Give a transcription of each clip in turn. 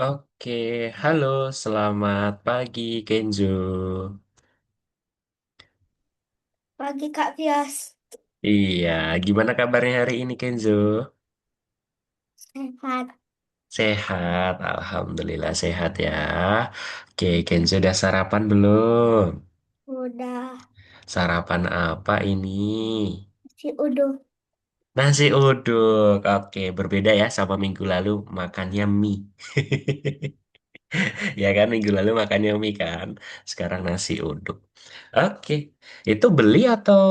Oke, halo, selamat pagi Kenzo. Pagi Kak Pias. Iya, gimana kabarnya hari ini Kenzo? Sehat. Sehat, Alhamdulillah sehat ya. Oke, Kenzo udah sarapan belum? Udah. Sarapan apa ini? Si uduk. Nasi uduk. Oke, berbeda ya sama minggu lalu makannya mie. Ya kan, minggu lalu makannya mie kan. Sekarang nasi uduk. Oke, itu beli atau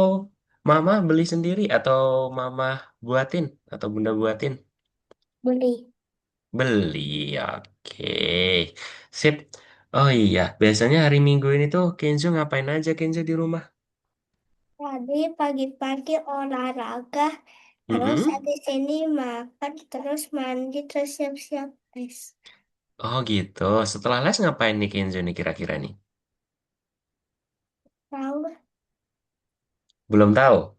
mama beli sendiri atau mama buatin atau bunda buatin? Beli. Beli, oke. Sip. Oh iya, biasanya hari Minggu ini tuh Kenzo ngapain aja Kenzo di rumah? Tadi pagi-pagi olahraga. Terus Mm-mm. habis ini makan. Terus mandi. Terus siap-siap les. Oh gitu. Setelah les ngapain nih Kenzo nih kira-kira nih? Tahu. Belum tahu.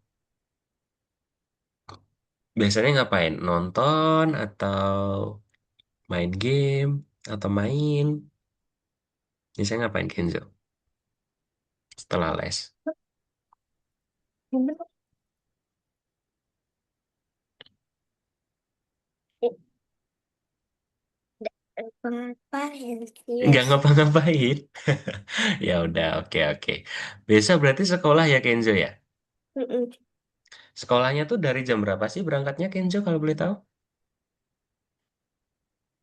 Biasanya ngapain? Nonton atau main game atau main? Biasanya ngapain Kenzo setelah les? Apa yang Nggak Pias? ngapa-ngapain. Ya udah, oke oke. Besok berarti sekolah ya Kenzo ya? Mm-mm. Sekolahnya tuh dari jam berapa sih berangkatnya Kenzo kalau boleh tahu?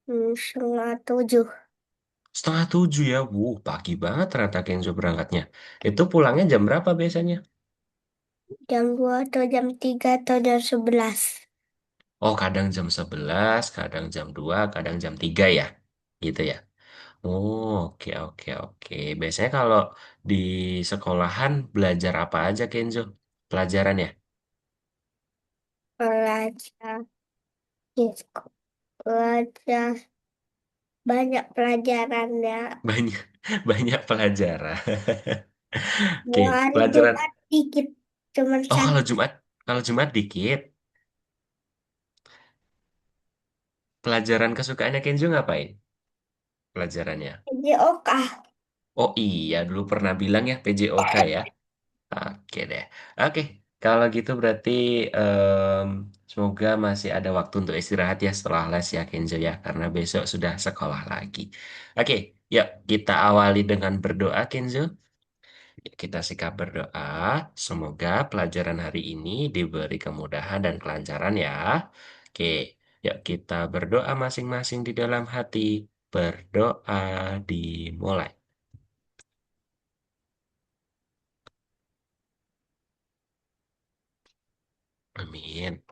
6:30. Setengah tujuh ya. Pagi banget ternyata Kenzo berangkatnya. Itu pulangnya jam berapa biasanya? Jam 2 atau jam 3 atau jam 11. Oh, kadang jam 11, kadang jam 2, kadang jam 3 ya. Gitu ya. Oh, oke oke oke. Biasanya kalau di sekolahan belajar apa aja Kenzo? Pelajaran ya? Belajar. Di sekolah. Banyak pelajarannya. Banyak banyak pelajaran. Oke, Dua hari pelajaran. Jumat dikit. Cuman Oh, satu. kalau Jumat dikit. Pelajaran kesukaannya Kenzo ngapain? Pelajarannya. Jadi oka. Oh iya, dulu pernah bilang ya PJOK ya. Oke deh. Oke, kalau gitu berarti em, semoga masih ada waktu untuk istirahat ya setelah les ya Kenzo ya, karena besok sudah sekolah lagi. Oke, yuk kita awali dengan berdoa Kenzo. Kita sikap berdoa, semoga pelajaran hari ini diberi kemudahan dan kelancaran ya. Oke, yuk kita berdoa masing-masing di dalam hati. Berdoa dimulai. Amin.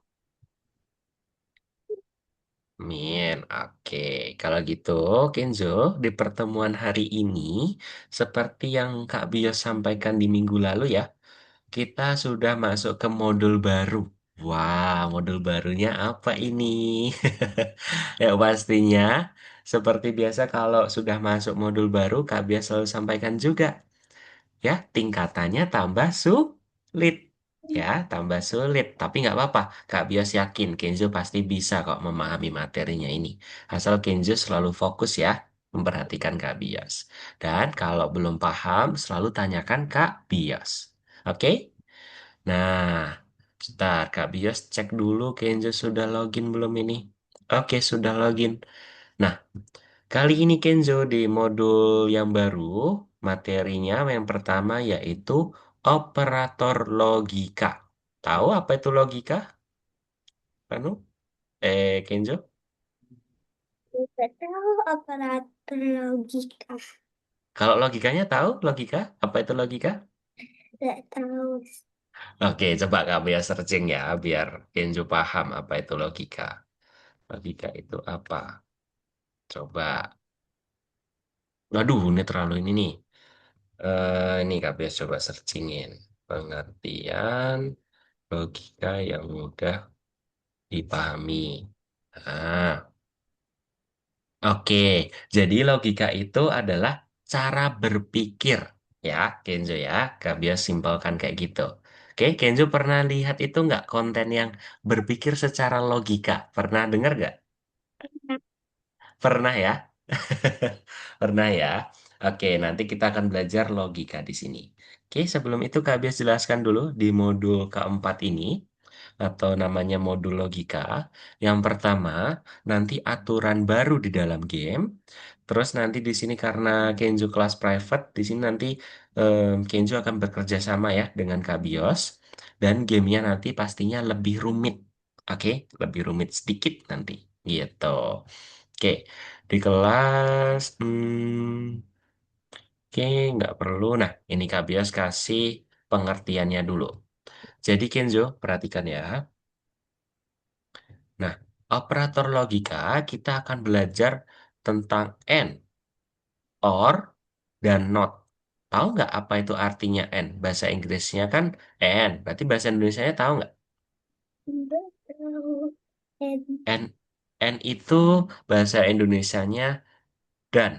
Amin. Oke, kalau gitu Kenzo, di pertemuan hari ini, seperti yang Kak Bios sampaikan di minggu lalu ya, kita sudah masuk ke modul baru. Wah, modul barunya apa ini? Ya pastinya, seperti biasa kalau sudah masuk modul baru, Kak Bios selalu sampaikan juga. Ya, tingkatannya tambah sulit. Ya, tambah sulit. Tapi nggak apa-apa. Kak Bios yakin Kenzo pasti bisa kok memahami materinya ini. Asal Kenzo selalu fokus ya, memperhatikan Kak Bios. Dan kalau belum paham, selalu tanyakan Kak Bios. Oke? Nah, sebentar, Kak Bios cek dulu Kenzo sudah login belum ini. Oke, sudah login. Nah, kali ini Kenzo di modul yang baru, materinya yang pertama yaitu operator logika. Tahu apa itu logika? Anu? Kenzo? Tidak tahu aparatur logika. Kalau logikanya tahu logika? Apa itu logika? Tidak tahu. Oke, coba kamu ya searching ya, biar Kenzo paham apa itu logika. Logika itu apa? Coba. Waduh, ini terlalu ini nih. Ini Kak Bias coba searchingin. Pengertian logika yang mudah dipahami. Nah, oke. Jadi logika itu adalah cara berpikir. Ya, Kenzo ya. Kak Bias simpelkan kayak gitu. Oke, Kenzo pernah lihat itu nggak konten yang berpikir secara logika? Pernah dengar nggak? Pernah ya? Pernah ya? Oke, nanti kita akan belajar logika di sini. Oke, sebelum itu Kak Bias jelaskan dulu di modul keempat ini, atau namanya modul logika. Yang pertama, nanti aturan baru di dalam game. Terus nanti di sini karena Kenzo kelas private, di sini nanti Kenzo akan bekerja sama ya dengan Kak Bios. Dan gamenya nanti pastinya lebih rumit. Oke, lebih rumit sedikit nanti. Gitu. Oke, di kelas, oke, nggak perlu. Nah, ini Kak Bios kasih pengertiannya dulu. Jadi Kenzo, perhatikan ya. Nah, operator logika kita akan belajar tentang and, or, dan not. Tahu nggak apa itu artinya and? Bahasa Inggrisnya kan and, berarti bahasa Indonesianya tahu nggak? Nggak tahu. And And, and itu bahasa Indonesianya dan.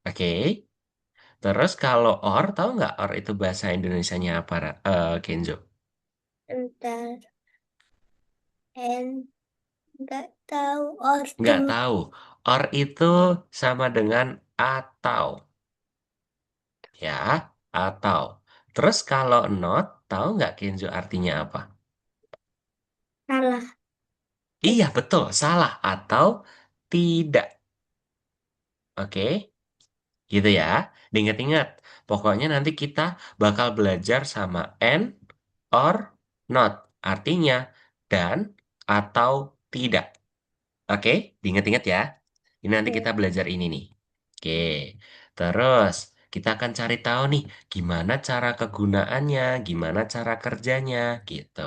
Oke. Terus kalau or, tahu nggak or itu bahasa Indonesianya apa, Kenzo? entar. And nggak tahu. Nggak Ortum. tahu. Or itu sama dengan atau. Ya, atau. Terus kalau not, tahu nggak Kenzo artinya apa? Salah. Iya, betul. Salah atau tidak. Oke, gitu ya. Diingat-ingat. Pokoknya nanti kita bakal belajar sama and, or, not. Artinya dan atau tidak. Oke, diingat-ingat ya. Ini nanti Ya. kita belajar ini nih. Oke, terus kita akan cari tahu nih gimana cara kegunaannya, gimana cara kerjanya, gitu.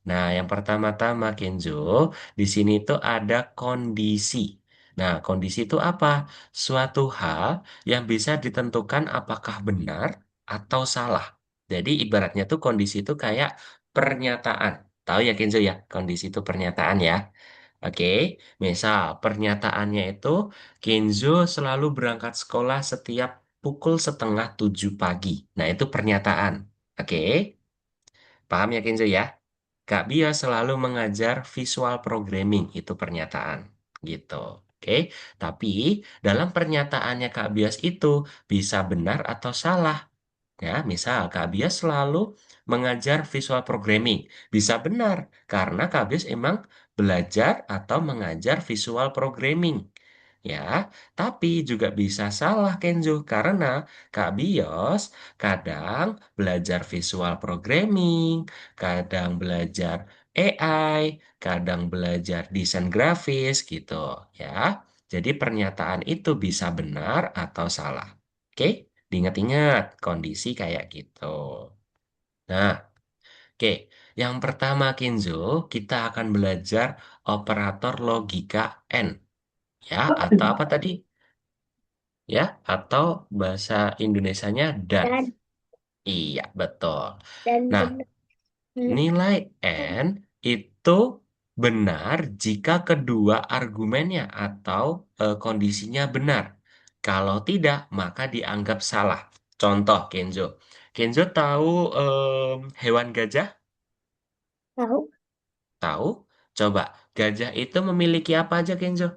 Nah, yang pertama-tama Kenzo, di sini tuh ada kondisi. Nah, kondisi itu apa? Suatu hal yang bisa ditentukan apakah benar atau salah. Jadi ibaratnya tuh kondisi itu kayak pernyataan. Tahu ya Kenzo ya, kondisi itu pernyataan ya. Oke, misal pernyataannya itu Kenzo selalu berangkat sekolah setiap pukul setengah 7 pagi. Nah, itu pernyataan. Oke, paham ya Kenzo ya? Kak Bias selalu mengajar visual programming, itu pernyataan. Gitu. Oke, tapi dalam pernyataannya Kak Bias itu bisa benar atau salah. Ya, misal Kak Bias selalu mengajar visual programming. Bisa benar, karena Kak Bias emang belajar atau mengajar visual programming. Ya, tapi juga bisa salah Kenzo, karena Kak Bios kadang belajar visual programming, kadang belajar AI, kadang belajar desain grafis gitu ya. Jadi pernyataan itu bisa benar atau salah. Oke? Diingat-ingat kondisi kayak gitu. Nah, oke. Yang pertama, Kenzo, kita akan belajar operator logika N. Ya, atau apa tadi? Ya, atau bahasa Indonesianya dan. Dan Iya, betul. Nah, benar. nilai N itu benar jika kedua argumennya atau kondisinya benar. Kalau tidak, maka dianggap salah. Contoh, Kenzo. Kenzo tahu hewan gajah? Tahu. Tahu? Coba, gajah itu memiliki apa aja, Kenzo?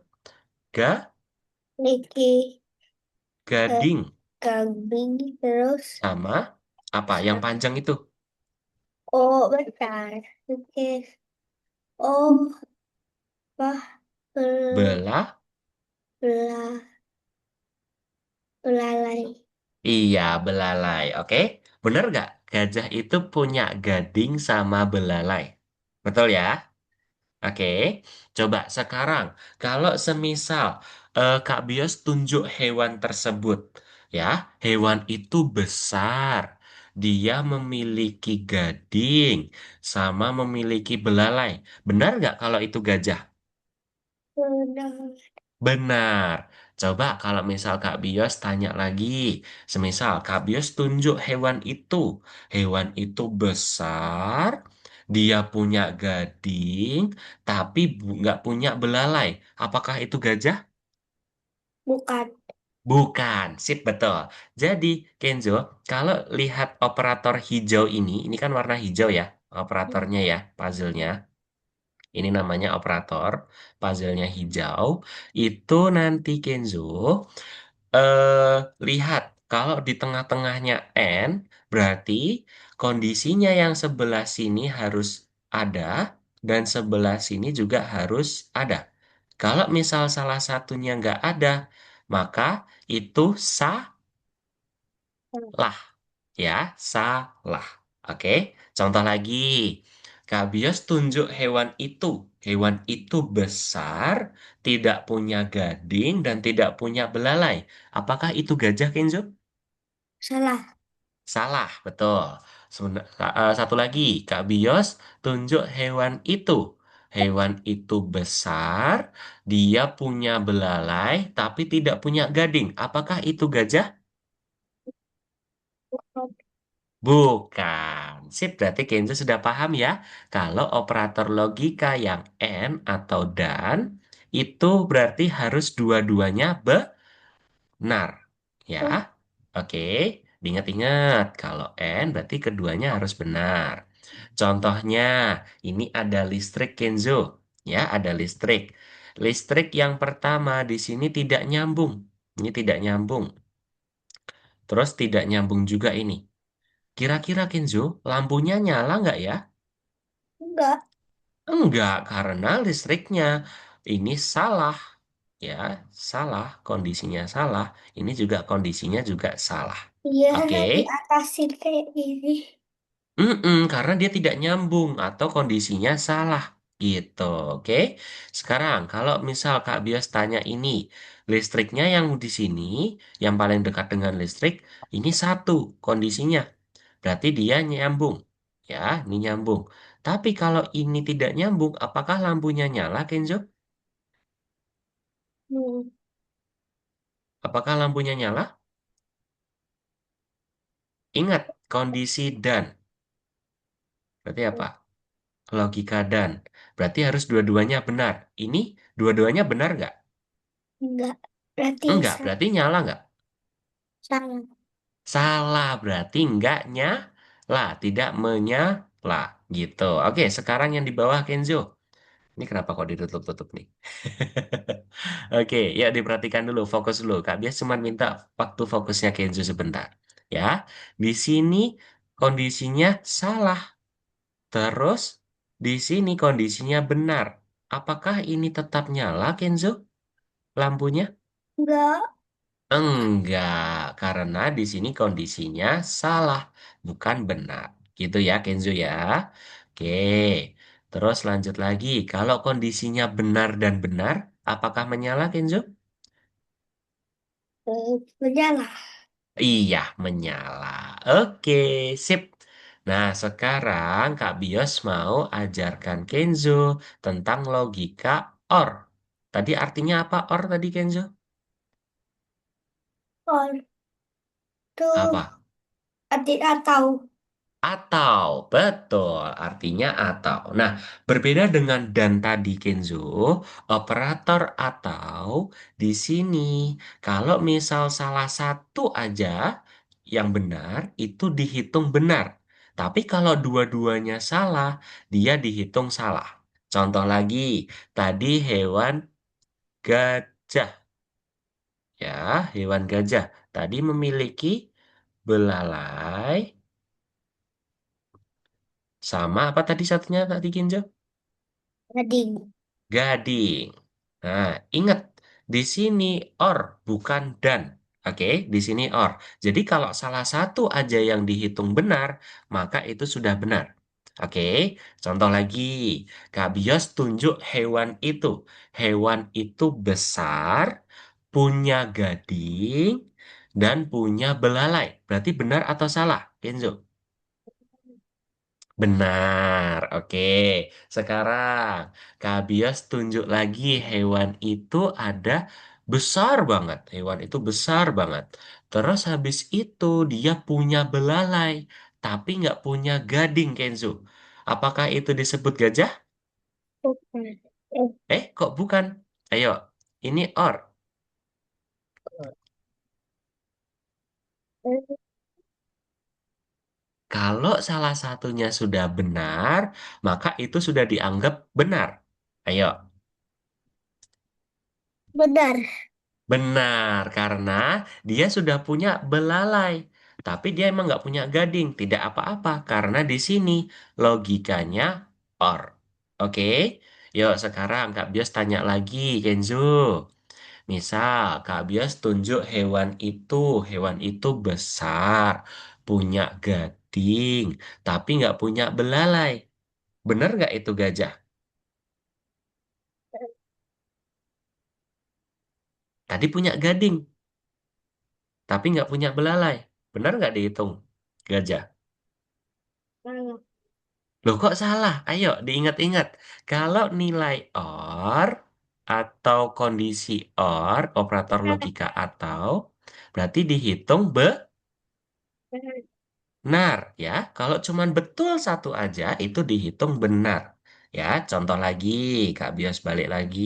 Ga, Niki ke gading, kambing terus. sama apa? Yang panjang itu? Oh, bentar. Oke. Oh, apa? Belah. Belah, belalai. Iya, belalai. Oke, bener nggak? Gajah itu punya gading sama belalai. Betul ya? Oke, coba sekarang kalau semisal Kak Bios tunjuk hewan tersebut, ya, hewan itu besar, dia memiliki gading sama memiliki belalai. Benar nggak kalau itu gajah? Benar. Benar. Coba kalau misal Kak Bios tanya lagi, semisal Kak Bios tunjuk hewan itu, hewan itu besar, dia punya gading, tapi nggak punya belalai. Apakah itu gajah? Bukan. Bukan, sip betul. Jadi Kenzo, kalau lihat operator hijau ini kan warna hijau ya, operatornya ya, puzzle-nya. Ini namanya operator. Puzzle-nya hijau. Itu nanti Kenzo, lihat kalau di tengah-tengahnya N, berarti kondisinya yang sebelah sini harus ada dan sebelah sini juga harus ada. Kalau misal salah satunya nggak ada, maka itu salah. Ya, salah. Oke, contoh lagi. Kak Bios tunjuk hewan itu. Hewan itu besar, tidak punya gading, dan tidak punya belalai. Apakah itu gajah, Kenzo? Salah. Salah, betul. Satu lagi, Kak Bios tunjuk hewan itu. Hewan itu besar, dia punya belalai, tapi tidak punya gading. Apakah itu gajah? Bukan. Sip, berarti Kenzo sudah paham ya. Kalau operator logika yang and atau dan, itu berarti harus dua-duanya benar. Ya, oke. Diingat-ingat, kalau and berarti keduanya harus benar. Contohnya, ini ada listrik Kenzo. Ya, ada listrik. Listrik yang pertama di sini tidak nyambung. Ini tidak nyambung. Terus tidak nyambung juga ini. Kira-kira Kenzo, lampunya nyala nggak ya? Enggak. Enggak, karena listriknya ini salah. Ya, salah. Kondisinya salah. Ini juga kondisinya juga salah. Iya, Oke? di atasin kayak gini. Karena dia tidak nyambung atau kondisinya salah. Gitu, oke? Sekarang, kalau misal Kak Bias tanya ini, listriknya yang di sini, yang paling dekat dengan listrik, ini satu kondisinya. Berarti dia nyambung. Ya, ini nyambung. Tapi kalau ini tidak nyambung, apakah lampunya nyala, Kenzo? Hmm, Apakah lampunya nyala? Ingat, kondisi dan. Berarti apa? Logika dan. Berarti harus dua-duanya benar. Ini dua-duanya benar nggak? enggak. Berarti Enggak, berarti nyala nggak? salah. Salah, berarti nggak nyala. Tidak menyala. Gitu. Oke, sekarang yang di bawah, Kenzo. Ini kenapa kok ditutup-tutup nih? Oke, ya diperhatikan dulu, fokus dulu. Kak Bias cuma minta waktu fokusnya Kenzo sebentar. Ya, di sini kondisinya salah. Terus di sini kondisinya benar. Apakah ini tetap nyala, Kenzo? Lampunya? Enggak. Enggak, karena di sini kondisinya salah, bukan benar. Gitu ya, Kenzo ya. Oke, terus lanjut lagi. Kalau kondisinya benar dan benar, apakah menyala, Kenzo? Berjalan. Iya, menyala. Oke, sip. Nah, sekarang Kak Bios mau ajarkan Kenzo tentang logika OR. Tadi artinya apa OR tadi, Kenzo? Oh, itu Apa? adik atau. Atau, betul, artinya atau. Nah, berbeda dengan dan tadi Kenzo, operator atau di sini, kalau misal salah satu aja yang benar, itu dihitung benar. Tapi kalau dua-duanya salah, dia dihitung salah. Contoh lagi, tadi hewan gajah. Ya, hewan gajah. Tadi memiliki belalai sama apa tadi satunya tadi Kenzo? Gading. Gading. Nah, ingat di sini or bukan dan. Oke, di sini or. Jadi kalau salah satu aja yang dihitung benar, maka itu sudah benar. Oke, contoh lagi. Kak Bios tunjuk hewan itu. Hewan itu besar, punya gading, dan punya belalai. Berarti benar atau salah, Kenzo? Benar, oke. Sekarang, Kak Bias tunjuk lagi hewan itu ada besar banget. Hewan itu besar banget. Terus habis itu dia punya belalai, tapi nggak punya gading, Kenzo. Apakah itu disebut gajah? Bukan. Eh, Kok bukan? Ayo, ini or. eh, Kalau salah satunya sudah benar, maka itu sudah dianggap benar. Ayo. Benar. Benar, karena dia sudah punya belalai. Tapi dia emang nggak punya gading. Tidak apa-apa, karena di sini logikanya or. Oke? Yuk, sekarang Kak Bios tanya lagi, Kenzo. Misal, Kak Bios tunjuk hewan itu. Hewan itu besar, punya gading, tapi nggak punya belalai. Benar nggak itu gajah? Tadi punya gading, tapi nggak punya belalai. Benar nggak dihitung gajah? Hmm. Loh kok salah? Ayo diingat-ingat. Kalau nilai OR atau kondisi OR, operator logika atau, berarti dihitung benar ya. Kalau cuman betul satu aja, itu dihitung benar. Ya, contoh lagi, Kak Bios balik lagi.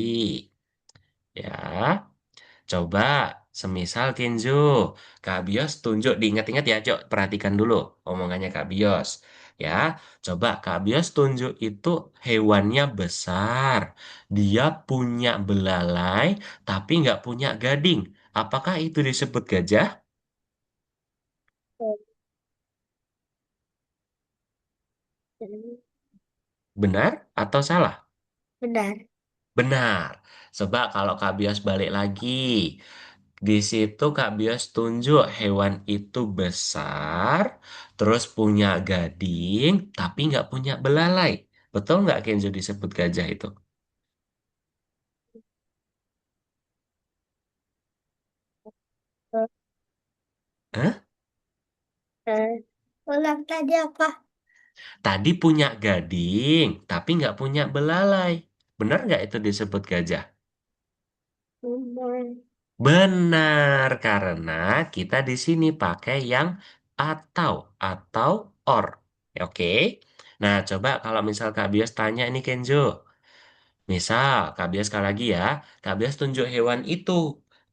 Ya. Coba, semisal Kenzo, Kak Bios tunjuk, diingat-ingat ya, Cok, perhatikan dulu omongannya Kak Bios. Ya, coba Kak Bios tunjuk itu hewannya besar. Dia punya belalai, tapi nggak punya gading. Apakah itu disebut gajah? Benar atau salah? Benar. Benar. Coba kalau Kak Bios balik lagi. Di situ Kak Bios tunjuk hewan itu besar, terus punya gading, tapi nggak punya belalai. Betul nggak Kenzo disebut gajah itu? Hah? Ulang tadi apa? Tadi punya gading, tapi nggak punya belalai. Benar nggak itu disebut gajah? Benar. Benar, karena kita di sini pakai yang atau or. Oke. Nah, coba kalau misal Kak Bios tanya ini Kenzo. Misal, Kak Bias sekali lagi ya. Kak Bias tunjuk hewan itu.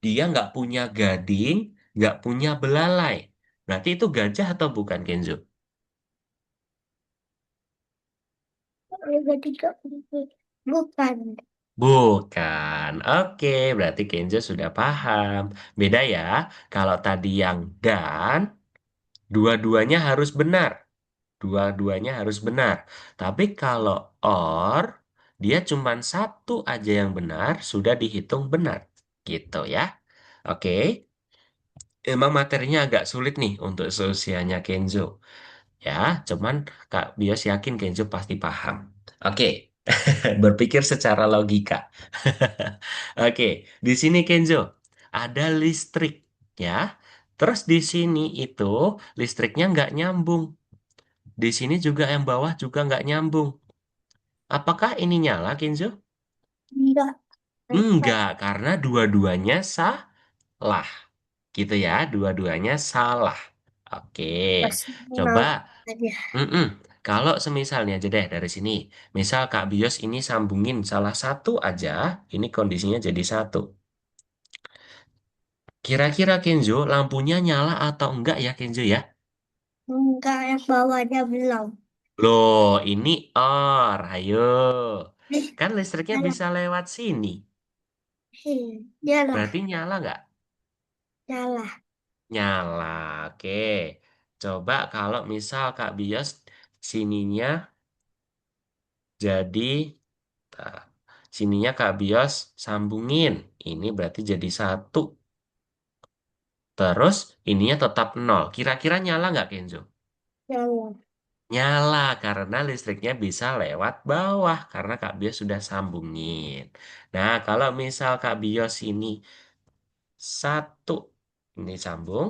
Dia nggak punya gading, nggak punya belalai. Berarti itu gajah atau bukan, Kenzo? Jadi gak bukan. Bukan. Oke, berarti Kenzo sudah paham. Beda ya. Kalau tadi yang dan, dua-duanya harus benar. Dua-duanya harus benar. Tapi kalau or, dia cuma satu aja yang benar, sudah dihitung benar. Gitu ya. Oke. Emang materinya agak sulit nih untuk seusianya Kenzo. Ya, cuman Kak Bios yakin Kenzo pasti paham. Oke, berpikir secara logika. Oke, di sini Kenzo ada listrik ya. Terus di sini itu listriknya nggak nyambung. Di sini juga yang bawah juga nggak nyambung. Apakah ini nyala Kenzo? Enggak. Enggak. Enggak, karena dua-duanya salah. Gitu ya, dua-duanya salah. Oke, coba. Personal aja. mm-mm. Kalau semisalnya aja deh dari sini, misal Kak Bios ini sambungin salah satu aja, ini kondisinya jadi satu. Kira-kira Kenzo, lampunya nyala atau enggak ya Kenzo ya? Enggak, yang bawahnya belum. Loh, ini or, ayo. Eh, Kan listriknya nyala. bisa lewat sini. Nyala. Berarti nyala nggak? Nyala. Nyala, oke. Coba kalau misal Kak Bios sininya jadi nah, sininya Kak Bios sambungin. Ini berarti jadi satu. Terus ininya tetap nol. Kira-kira nyala nggak Kenzo? Nyala. Nyala karena listriknya bisa lewat bawah karena Kak Bios sudah sambungin. Nah, kalau misal Kak Bios ini satu, ini sambung,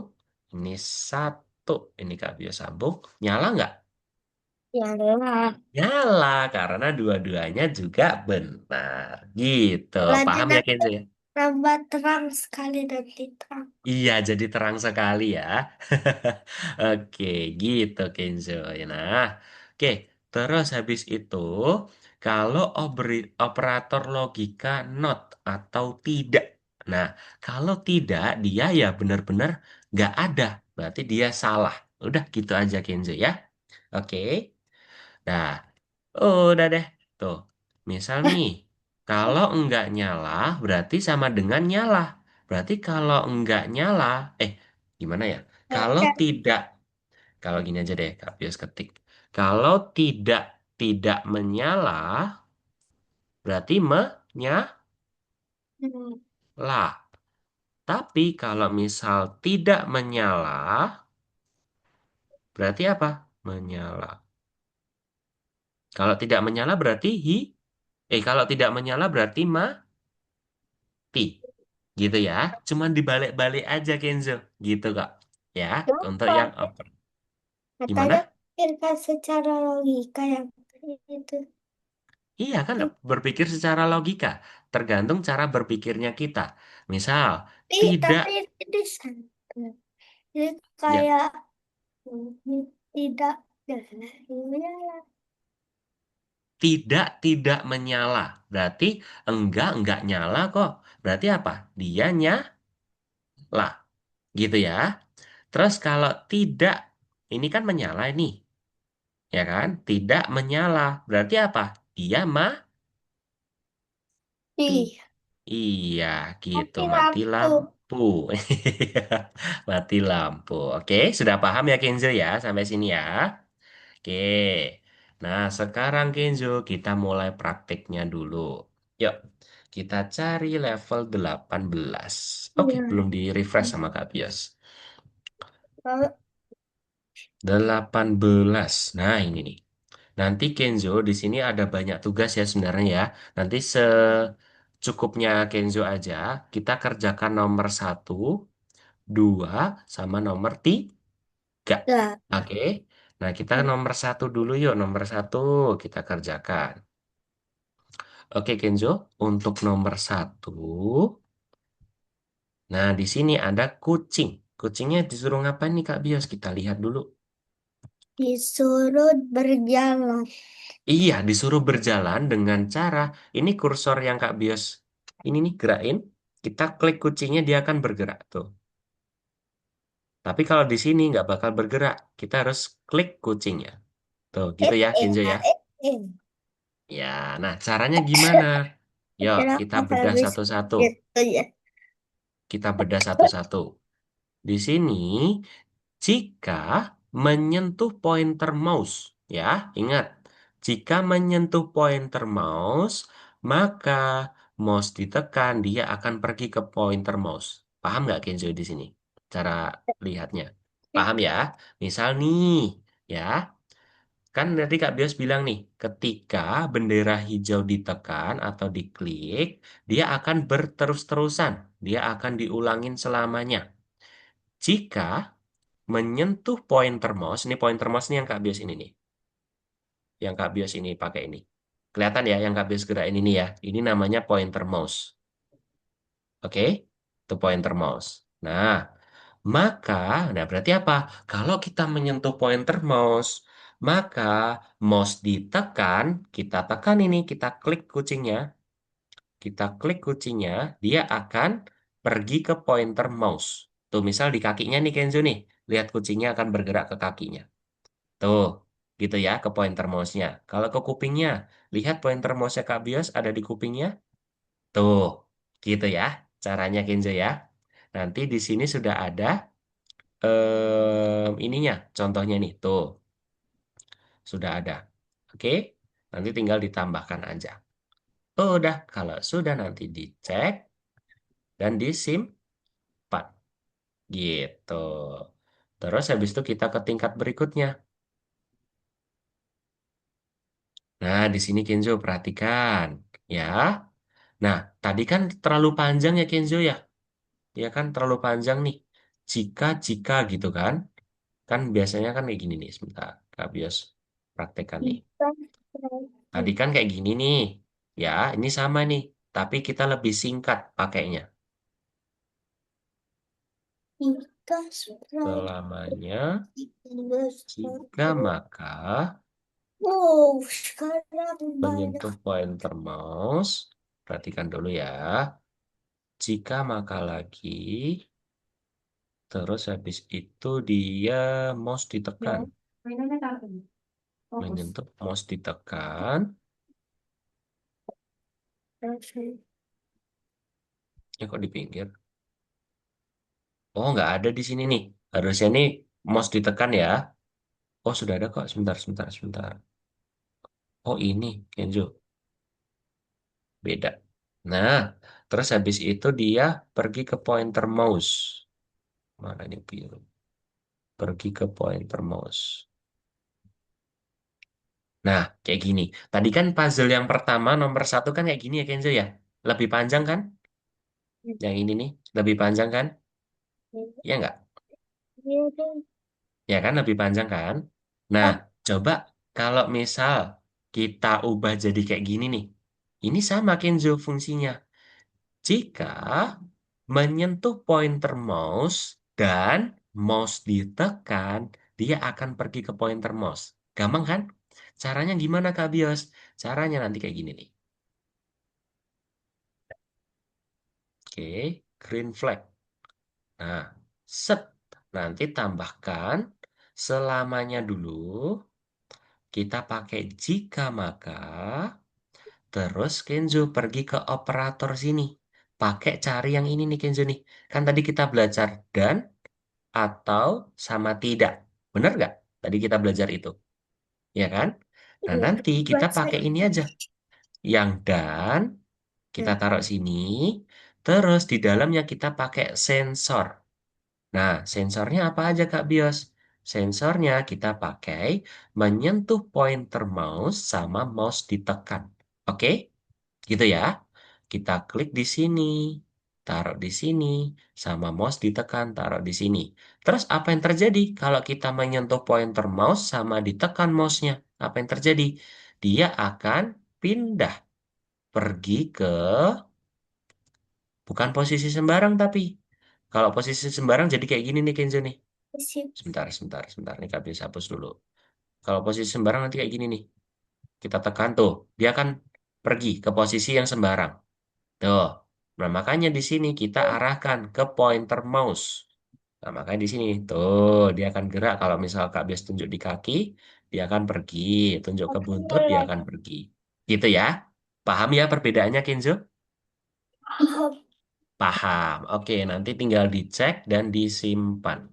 ini satu, ini Kak Bios sambung, nyala nggak? Nyala. Nyala karena dua-duanya juga benar. Gitu. Lagi Paham ya nanti Kenzo ya? tambah terang sekali nanti terang. Iya, jadi terang sekali ya. Oke, gitu Kenzo. Nah, oke. Terus habis itu, kalau operator logika not atau tidak. Nah, kalau tidak, dia ya benar-benar nggak ada. Berarti dia salah. Udah gitu aja Kenzo ya. Oke. Nah, udah deh. Tuh, misal Hah? nih. Kalau enggak nyala, berarti sama dengan nyala. Berarti kalau enggak nyala, gimana ya? Kalau Ada. tidak, kalau gini aja deh, Kak Pius ketik. Kalau tidak menyala, berarti menyala. Hmm. Tapi kalau misal tidak menyala, berarti apa? Menyala. Kalau tidak menyala berarti kalau tidak menyala berarti mati. Gitu ya. Cuman dibalik-balik aja Kenzo. Gitu Kak. Ya, untuk Kenapa? yang upper. Katanya Gimana? pikirkan secara logika yang itu. Iya kan berpikir secara logika. Tergantung cara berpikirnya kita. Misal, tidak Tapi ini santai. Ini ya kayak tidak ya. tidak menyala. Berarti enggak nyala kok. Berarti apa? Dia nyala. Gitu ya. Terus kalau tidak, ini kan menyala nih. Ya kan? Tidak menyala. Berarti apa? Dia mati. Ih, Iya, gitu. mati Mati lampu. lampu. Mati lampu. Oke, sudah paham ya Kenzo ya sampai sini ya. Oke. Nah, sekarang Kenzo kita mulai praktiknya dulu. Yuk, kita cari level 18. Oke, Iya. belum di refresh sama Kak Bios. Kalau 18. Nah, ini nih. Nanti Kenzo di sini ada banyak tugas ya sebenarnya ya. Nanti secukupnya Kenzo aja. Kita kerjakan nomor satu, dua, sama nomor tiga. nggak Oke. Nah, kita nomor satu dulu yuk. Nomor satu kita kerjakan. Oke Kenzo, untuk nomor satu. Nah, di sini ada kucing. Kucingnya disuruh ngapain nih Kak Bios? Kita lihat dulu. disuruh berjalan. Iya, disuruh berjalan dengan cara ini kursor yang Kak Bios ini nih gerakin. Kita klik kucingnya dia akan bergerak tuh. Tapi kalau di sini nggak bakal bergerak. Kita harus klik kucingnya. Tuh, gitu ya Kenzo ya. Eh. Ya, nah caranya gimana? Yuk, kita Kenapa bedah harus satu-satu. gitu ya? Kita bedah satu-satu. Di sini, jika menyentuh pointer mouse, ya, ingat, jika menyentuh pointer mouse, maka mouse ditekan, dia akan pergi ke pointer mouse. Paham nggak Kenzo di sini? Cara lihatnya. Paham ya? Misal nih, ya, kan tadi Kak Bios bilang nih, ketika bendera hijau ditekan atau diklik, dia akan berterus-terusan. Dia akan diulangin selamanya. Jika menyentuh pointer mouse, ini pointer mouse ini yang Kak Bios ini nih, yang Kak Bios ini pakai ini. Kelihatan ya yang Kak Bios gerakin ini ya, ini namanya pointer mouse. Oke, itu pointer mouse. Nah, maka, nah berarti apa? Kalau kita menyentuh pointer mouse, maka mouse ditekan, kita tekan ini, kita klik kucingnya, kita klik kucingnya, dia akan pergi ke pointer mouse. Tuh, misal di kakinya nih Kenzo nih, lihat kucingnya akan bergerak ke kakinya. Tuh, gitu ya ke pointer mouse-nya. Kalau ke kupingnya, lihat pointer mouse-nya Kak Bios ada di kupingnya. Tuh, gitu ya caranya Kenzo ya. Nanti di sini sudah ada ininya, contohnya nih. Tuh, sudah ada. Oke, nanti tinggal ditambahkan aja. Oh, udah, kalau sudah nanti dicek dan disimpan gitu. Terus habis itu kita ke tingkat berikutnya. Nah, di sini Kenzo perhatikan ya. Nah, tadi kan terlalu panjang ya Kenzo ya. Ya kan terlalu panjang nih. Jika gitu kan. Kan biasanya kan kayak gini nih. Sebentar, Kak Bios praktekkan nih. Kita Tadi kan kayak gini nih. Ya, ini sama nih. Tapi kita lebih singkat pakainya. kita sudah Selamanya, jika satu. maka Sekarang banyak. menyentuh pointer mouse. Perhatikan dulu ya. Jika maka lagi. Terus habis itu dia mouse ditekan. Ya, mainannya taruh fokus. Menyentuh mouse ditekan. Ya kok di pinggir? Oh, nggak ada di sini nih. Harusnya nih mouse ditekan ya. Oh, sudah ada kok. Sebentar, sebentar, sebentar. Oh, ini Kenzo. Beda. Nah, terus habis itu dia pergi ke pointer mouse. Mana nih biru? Pergi ke pointer mouse. Nah, kayak gini. Tadi kan puzzle yang pertama nomor satu kan kayak gini ya Kenzo ya. Lebih panjang kan? Yang ini nih lebih panjang kan? Ya nggak? Ya kan lebih panjang kan? Nah, coba kalau misal kita ubah jadi kayak gini nih. Ini sama Kenzo fungsinya. Jika menyentuh pointer mouse dan mouse ditekan, dia akan pergi ke pointer mouse. Gampang kan? Caranya gimana Kak Bios? Caranya nanti kayak gini nih. Oke, green flag. Nah, set. Nanti tambahkan selamanya dulu. Kita pakai jika maka. Terus Kenzo pergi ke operator sini. Pakai cari yang ini nih Kenzo nih. Kan tadi kita belajar dan atau sama tidak. Bener nggak? Tadi kita belajar itu. Ya kan? Nah nanti kita pakai ini aja. Yang dan kita taruh sini. Terus di dalamnya kita pakai sensor. Nah, sensornya apa aja Kak Bios? Sensornya kita pakai menyentuh pointer mouse sama mouse ditekan. Oke? Gitu ya. Kita klik di sini, taruh di sini, sama mouse ditekan, taruh di sini. Terus apa yang terjadi kalau kita menyentuh pointer mouse sama ditekan mouse-nya? Apa yang terjadi? Dia akan pindah pergi ke bukan posisi sembarang tapi kalau posisi sembarang jadi kayak gini nih Kenzo nih. Sebentar, sebentar, sebentar nih Kak bisa hapus dulu. Kalau posisi sembarang nanti kayak gini nih. Kita tekan tuh, dia akan pergi ke posisi yang sembarang. Tuh. Nah, makanya di sini kita arahkan ke pointer mouse. Nah, makanya di sini tuh dia akan gerak kalau misal Kak Bias tunjuk di kaki, dia akan pergi. Tunjuk ke buntut, dia akan pergi. Gitu ya. Paham ya perbedaannya, Kenzo? Paham. Oke, nanti tinggal dicek dan disimpan.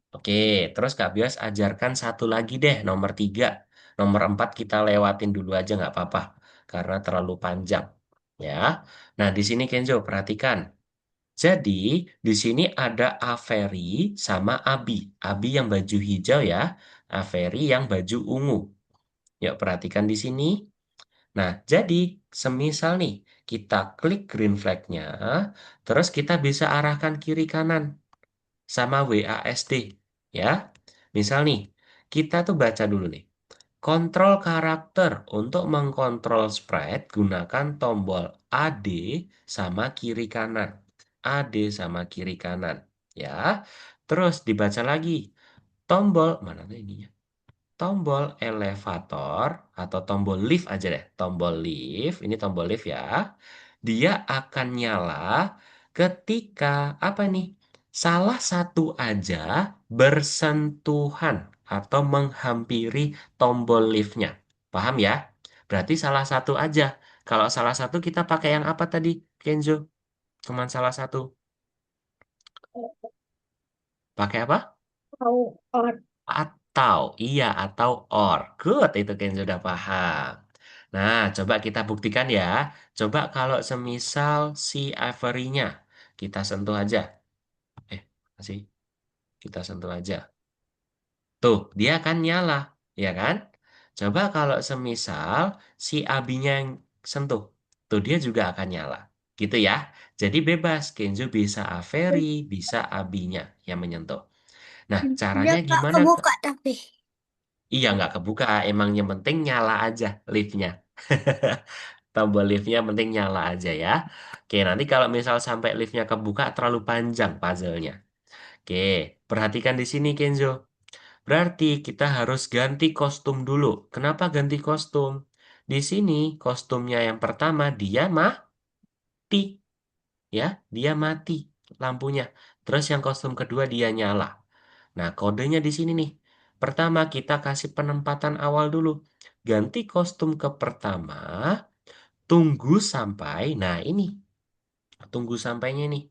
Oke, terus Kak Bias ajarkan satu lagi deh, nomor 3. Nomor 4 kita lewatin dulu aja nggak apa-apa, karena terlalu panjang. Ya, nah di sini Kenzo, perhatikan. Jadi, di sini ada Averi sama Abi. Abi yang baju hijau ya, Averi yang baju ungu. Yuk, perhatikan di sini. Nah, jadi semisal nih, kita klik green flag-nya, terus kita bisa arahkan kiri kanan sama WASD. Ya, misal nih, kita tuh baca dulu nih. Kontrol karakter untuk mengkontrol sprite gunakan tombol AD sama kiri kanan. AD sama kiri kanan. Ya. Terus dibaca lagi. Tombol mana tuh ininya? Tombol elevator atau tombol lift aja deh. Tombol lift, ini tombol lift ya. Dia akan nyala ketika apa nih? Salah satu aja bersentuhan atau menghampiri tombol liftnya. Paham ya? Berarti salah satu aja. Kalau salah satu kita pakai yang apa tadi, Kenzo? Cuman salah satu. Pakai apa? Atau, iya, atau or. Good, itu kan sudah paham. Nah, coba kita buktikan ya. Coba kalau semisal si Ivory-nya, kita sentuh aja. Masih, kita sentuh aja. Tuh, dia akan nyala, ya kan? Coba kalau semisal si abinya yang sentuh, tuh dia juga akan nyala. Gitu ya. Jadi bebas, Kenzo bisa Avery, bisa abinya yang menyentuh. Nah, Dia caranya nggak gimana? kebuka tapi. Iya, nggak kebuka. Emang yang penting nyala aja liftnya. Tombol liftnya penting nyala aja ya. Oke, nanti kalau misal sampai liftnya kebuka terlalu panjang puzzle-nya. Oke, perhatikan di sini Kenzo. Berarti kita harus ganti kostum dulu. Kenapa ganti kostum? Di sini kostumnya yang pertama dia mati, ya, dia mati lampunya. Terus yang kostum kedua dia nyala. Nah, kodenya di sini nih. Pertama, kita kasih penempatan awal dulu. Ganti kostum ke pertama, tunggu sampai, nah ini, tunggu sampainya nih.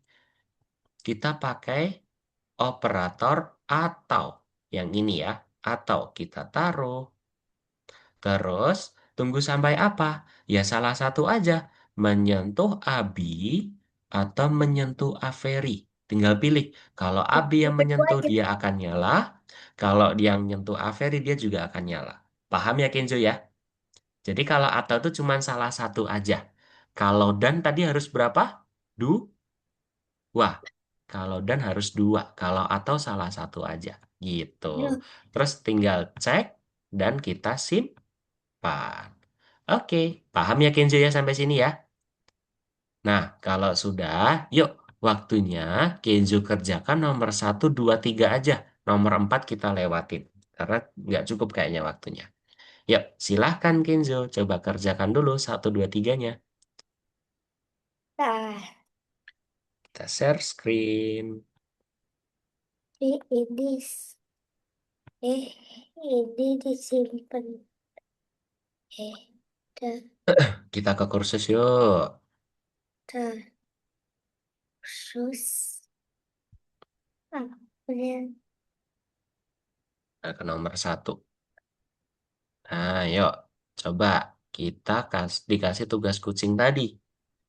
Kita pakai operator atau. Yang ini ya, atau kita taruh. Terus, tunggu sampai apa? Ya salah satu aja. Menyentuh Abi atau menyentuh Averi. Tinggal pilih. Kalau Abi yang Itu menyentuh, aja. dia akan nyala. Kalau dia yang menyentuh Averi, dia juga akan nyala. Paham ya, Kenzo ya? Jadi kalau atau itu cuma salah satu aja. Kalau dan tadi harus berapa? Dua. Kalau dan harus dua. Kalau atau salah satu aja. Gitu. Loh, Terus tinggal cek dan kita simpan. Oke, paham ya Kenzo ya sampai sini ya? Nah, kalau sudah, yuk waktunya Kenzo kerjakan nomor satu, 2, 3 aja. Nomor 4 kita lewatin. Karena nggak cukup kayaknya waktunya. Yuk, silahkan Kenzo. Coba kerjakan dulu satu, 2, 3-nya. nah, Kita share screen. ini, eh, ini disimpan. Eh, dah, Kita ke kursus yuk. dah, sus, apa ya? Nah, ke nomor satu. Nah, yuk. Coba kita dikasih tugas kucing tadi.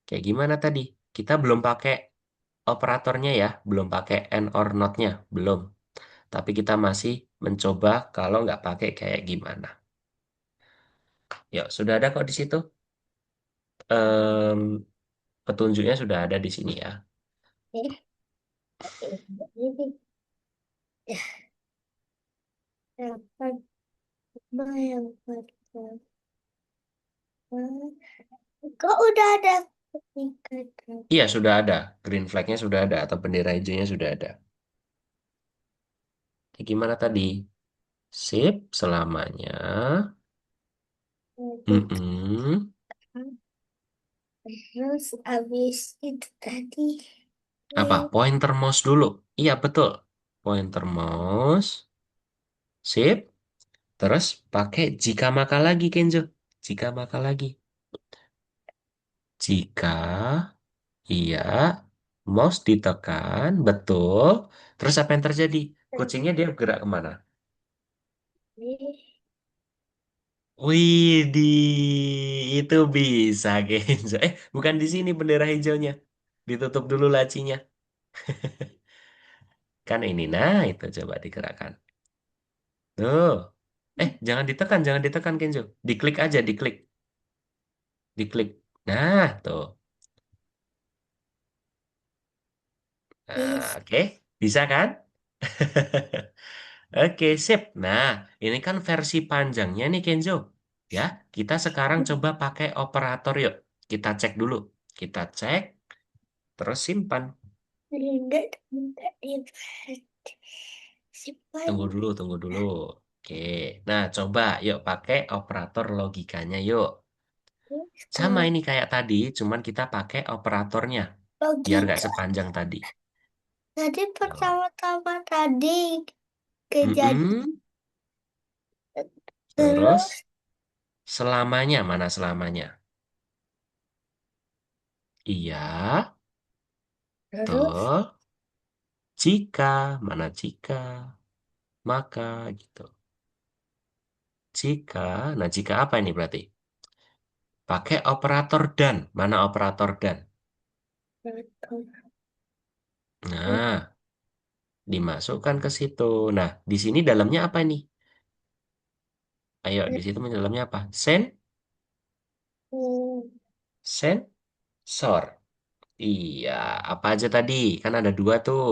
Kayak gimana tadi? Kita belum pakai operatornya ya. Belum pakai and or not-nya. Belum. Tapi kita masih mencoba kalau nggak pakai kayak gimana. Yuk, sudah ada kok di situ. Em, Petunjuknya sudah ada di sini ya. Eh, ini, dah, dapat yang pertama. Kok udah ada tingkatan? Iya, sudah ada. Green flag-nya sudah ada. Atau bendera hijaunya sudah ada. Kayak gimana tadi? Sip, selamanya. Jadi, Mm-mm. terus abis itu tadi, Apa? eh, Pointer mouse dulu. Iya, betul. Pointer mouse. Sip. Terus pakai jika maka lagi, Kenzo. Jika maka lagi. Jika, iya, mouse ditekan, betul. Terus apa yang terjadi? Kucingnya dia gerak kemana? ini, Widih, itu bisa, Kenzo. Bukan di sini bendera hijaunya. Ditutup dulu lacinya. Kan ini, nah itu coba digerakkan. Tuh. Jangan ditekan Kenzo. Diklik aja, diklik. Diklik. Nah, tuh. Nah, ini, oke. Bisa kan? Oke, sip. Nah, ini kan versi panjangnya nih Kenzo. Ya, kita sekarang coba pakai operator yuk. Kita cek dulu. Kita cek, terus simpan. enggak, enggak, simpan. Tunggu dulu, tunggu dulu. Oke. Nah, coba yuk pakai operator logikanya yuk. Sama Kalau ini kayak tadi, cuman kita pakai operatornya. Biar nggak logika, sepanjang tadi. tadi Yuk. pertama-tama tadi kejadian Mm-mm. terus Terus, selamanya, mana selamanya? Iya, terus tuh. Jika, mana jika? Maka, gitu. Jika, nah jika apa ini berarti? Pakai operator dan. Mana operator dan? Nah, dimasukkan ke situ. Nah, di sini dalamnya apa nih? Ayo, di situ dalamnya apa? Sensor. Iya, apa aja tadi? Kan ada dua tuh.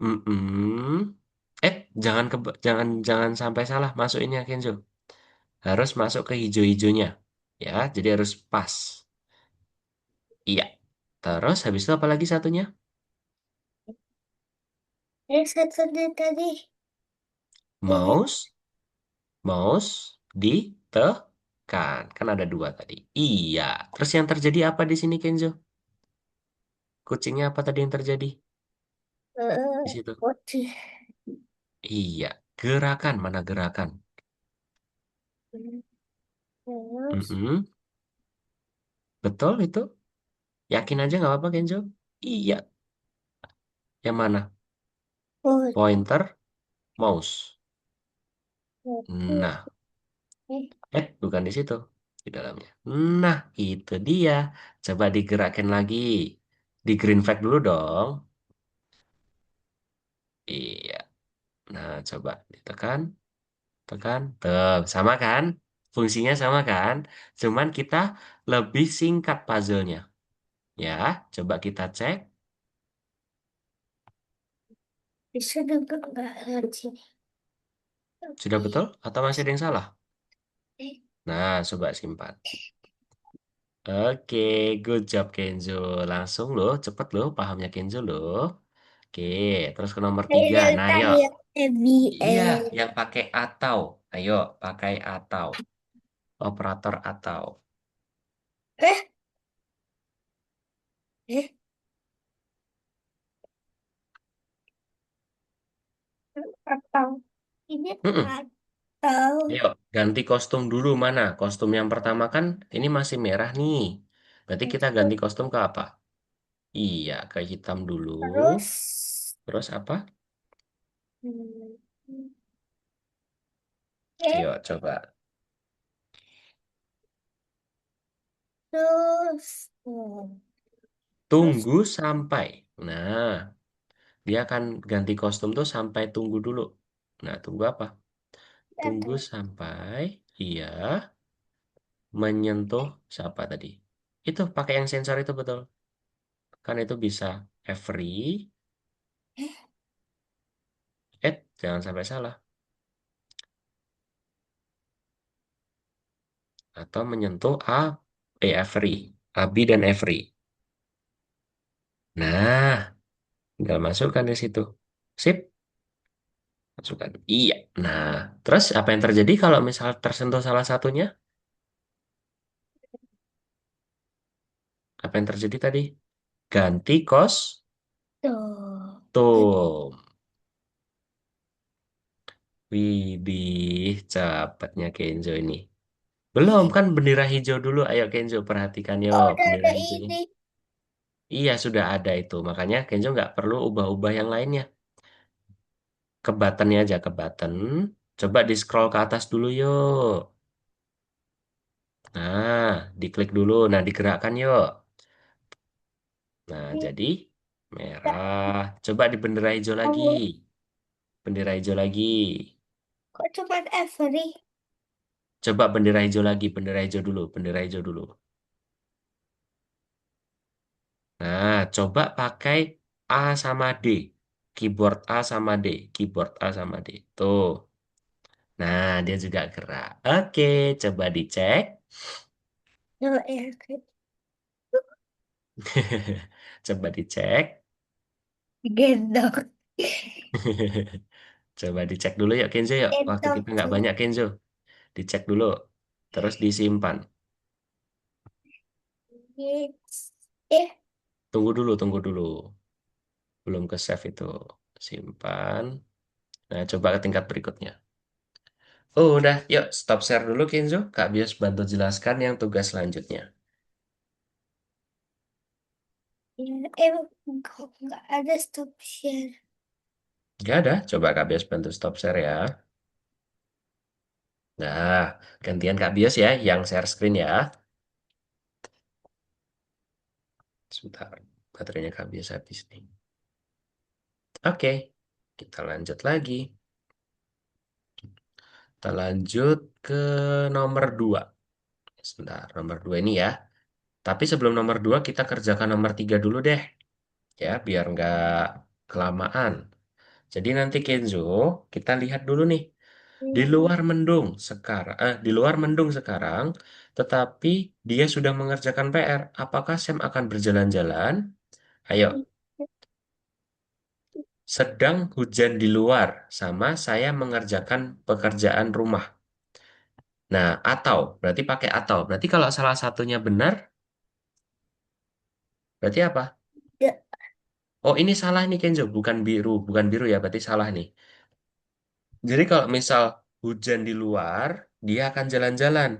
Mm-mm. Eh, jangan jangan sampai salah masukinnya Kenzo. Harus masuk ke hijau-hijaunya. Ya, jadi harus pas. Iya. Terus habis itu apa lagi satunya? satunya tadi ini Mouse, mouse ditekan. Kan ada dua tadi. Iya. Terus yang terjadi apa di sini Kenzo? Kucingnya apa tadi yang terjadi di situ? putih Iya. Gerakan, mana gerakan? terus Mm-mm. Betul itu? Yakin aja nggak apa-apa, Kenzo? Iya. Yang mana? Oh, Pointer, mouse. oke. Nah, bukan di situ. Di dalamnya. Nah, itu dia. Coba digerakkan lagi. Di green flag dulu dong. Iya. Nah, coba ditekan, tekan. Tuh, sama kan? Fungsinya sama kan? Cuman kita lebih singkat puzzle-nya. Ya, coba kita cek. Bisa juga nggak ngaji. Sudah Oke. betul atau masih ada yang salah? Eh, Nah, coba simpan. Oke, good job Kenzo. Langsung loh, cepet loh pahamnya Kenzo loh. Oke, terus ke nomor Saya 3. dari Nah, tadi yuk. ya, Iya, BL. yang pakai atau. Ayo, pakai atau. Operator atau. Eh, eh, atau ini Mm-mm. atau Ayo, ganti kostum dulu mana? Kostum yang pertama kan ini masih merah nih. Berarti kita ganti kostum ke apa? Iya, ke hitam dulu. terus Terus apa? hmm, eh, Ayo, coba. terus Tunggu sampai. Nah, dia akan ganti kostum tuh sampai tunggu dulu. Nah, tunggu apa? Tunggu ada sampai iya menyentuh siapa tadi? Itu pakai yang sensor itu betul. Kan itu bisa every, jangan sampai salah. Atau menyentuh every. Abi dan every. Nah, tinggal masukkan di situ. Sip, masukkan. Iya. Nah, terus apa yang terjadi kalau misal tersentuh salah satunya? Apa yang terjadi tadi? Ganti tuh. kostum. Widih, cepatnya Kenzo ini. Belum kan bendera hijau dulu. Ayo Kenzo perhatikan yo Oh, udah bendera ada hijaunya. ini. Iya sudah ada itu. Makanya Kenzo nggak perlu ubah-ubah yang lainnya. Ke buttonnya aja ke button. Coba di scroll ke atas dulu yuk. Nah, diklik dulu. Nah, digerakkan yuk. Nah, jadi merah. Coba di bendera hijau lagi. Oh, Bendera hijau lagi. kok cuma Avery? Coba bendera hijau lagi. Bendera hijau dulu. Bendera hijau dulu. Nah, coba pakai A sama D. Keyboard A sama D. Keyboard A sama D. Tuh. Nah, dia juga gerak. Oke, coba dicek. No, ya, kan. Coba dicek. Gendong. Coba dicek dulu yuk, Kenzo yuk. Waktu Gendong kita nggak tuh. banyak, Kenzo. Dicek dulu. Terus disimpan. Yes. Eh, Tunggu dulu, tunggu dulu. Belum ke save itu. Simpan. Nah, coba ke tingkat berikutnya. Oh, udah. Yuk, stop share dulu, Kenzo. Kak Bios bantu jelaskan yang tugas selanjutnya. ya, kok nggak ada stop share. Nggak ada. Coba Kak Bios bantu stop share ya. Nah, gantian Kak Bios ya, yang share screen ya. Sebentar, baterainya Kak Bios habis nih. Oke, kita lanjut lagi. Kita lanjut ke nomor 2. Sebentar, nomor 2 ini ya. Tapi sebelum nomor 2 kita kerjakan nomor 3 dulu deh. Ya, biar nggak kelamaan. Jadi nanti Kenzo, kita lihat dulu nih. Hmm. Di luar mendung sekarang, tetapi dia sudah mengerjakan PR. Apakah Sam akan berjalan-jalan? Ayo, sedang hujan di luar, sama saya mengerjakan pekerjaan rumah. Nah, atau, berarti pakai atau. Berarti kalau salah satunya benar, berarti apa? Ya, Oh, ini salah nih Kenzo, bukan biru. Bukan biru ya, berarti salah nih. Jadi kalau misal hujan di luar, dia akan jalan-jalan.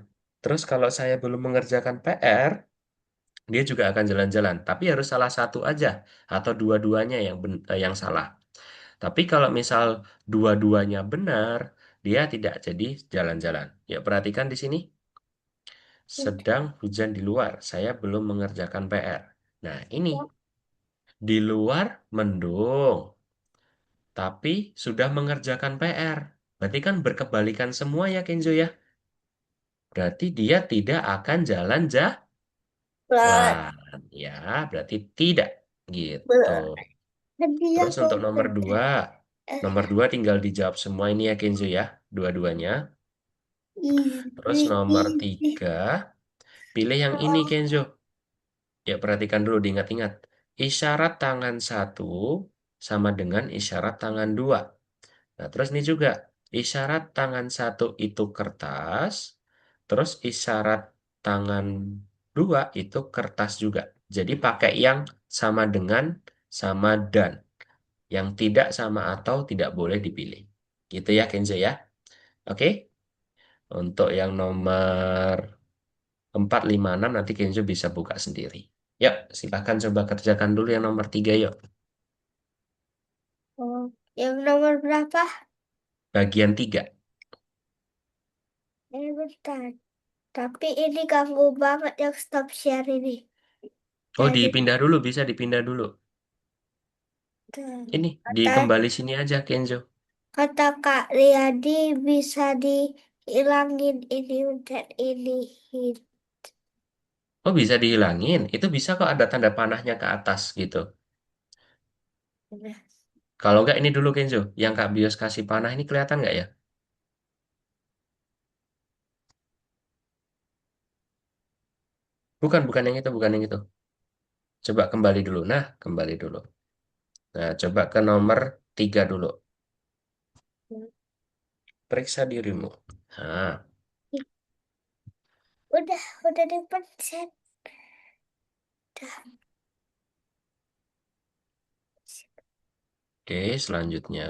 Terus kalau saya belum mengerjakan PR, dia juga akan jalan-jalan. Tapi harus salah satu aja atau dua-duanya yang salah. Tapi kalau misal dua-duanya benar, dia tidak jadi jalan-jalan. Ya, perhatikan di sini. Sedang hujan di luar, saya belum mengerjakan PR. Nah, ini Ya, di luar mendung, tapi sudah mengerjakan PR. Berarti kan berkebalikan semua ya, Kenzo ya. Berarti dia tidak akan pelan, jalan-jalan. Ya, berarti tidak gitu. pelan. Dan dia Terus mau untuk kerja. nomor dua tinggal dijawab semua ini ya Kenzo ya, dua-duanya. Terus Easy, nomor easy. tiga, pilih yang ini Oh, Kenzo. Ya perhatikan dulu, diingat-ingat. Isyarat tangan satu sama dengan isyarat tangan dua. Nah terus ini juga, isyarat tangan satu itu kertas, terus isyarat tangan dua itu kertas juga. Jadi pakai yang sama dengan, sama dan. Yang tidak sama atau tidak boleh dipilih. Gitu ya Kenzo ya. Oke. Untuk yang nomor 4, 5, 6 nanti Kenzo bisa buka sendiri. Yuk, silahkan coba kerjakan dulu yang nomor 3 yuk. oh. Yang nomor berapa? Bagian 3. Bentar. Tapi ini ganggu banget yang stop share ini. Oh, Jadi, dipindah dulu, bisa dipindah dulu. Ini, di kata, kembali sini aja Kenzo. kata Kak Riyadi bisa dihilangin ini dan ini. Oh, bisa dihilangin. Itu bisa kok ada tanda panahnya ke atas gitu. Nah, Kalau nggak ini dulu Kenzo, yang Kak Bios kasih panah ini kelihatan nggak ya? Bukan, bukan yang itu, bukan yang itu. Coba kembali dulu. Nah, kembali dulu. Nah, coba ke nomor 3 dulu. Periksa dirimu. Nah, udah dipencet. Udah. oke, selanjutnya.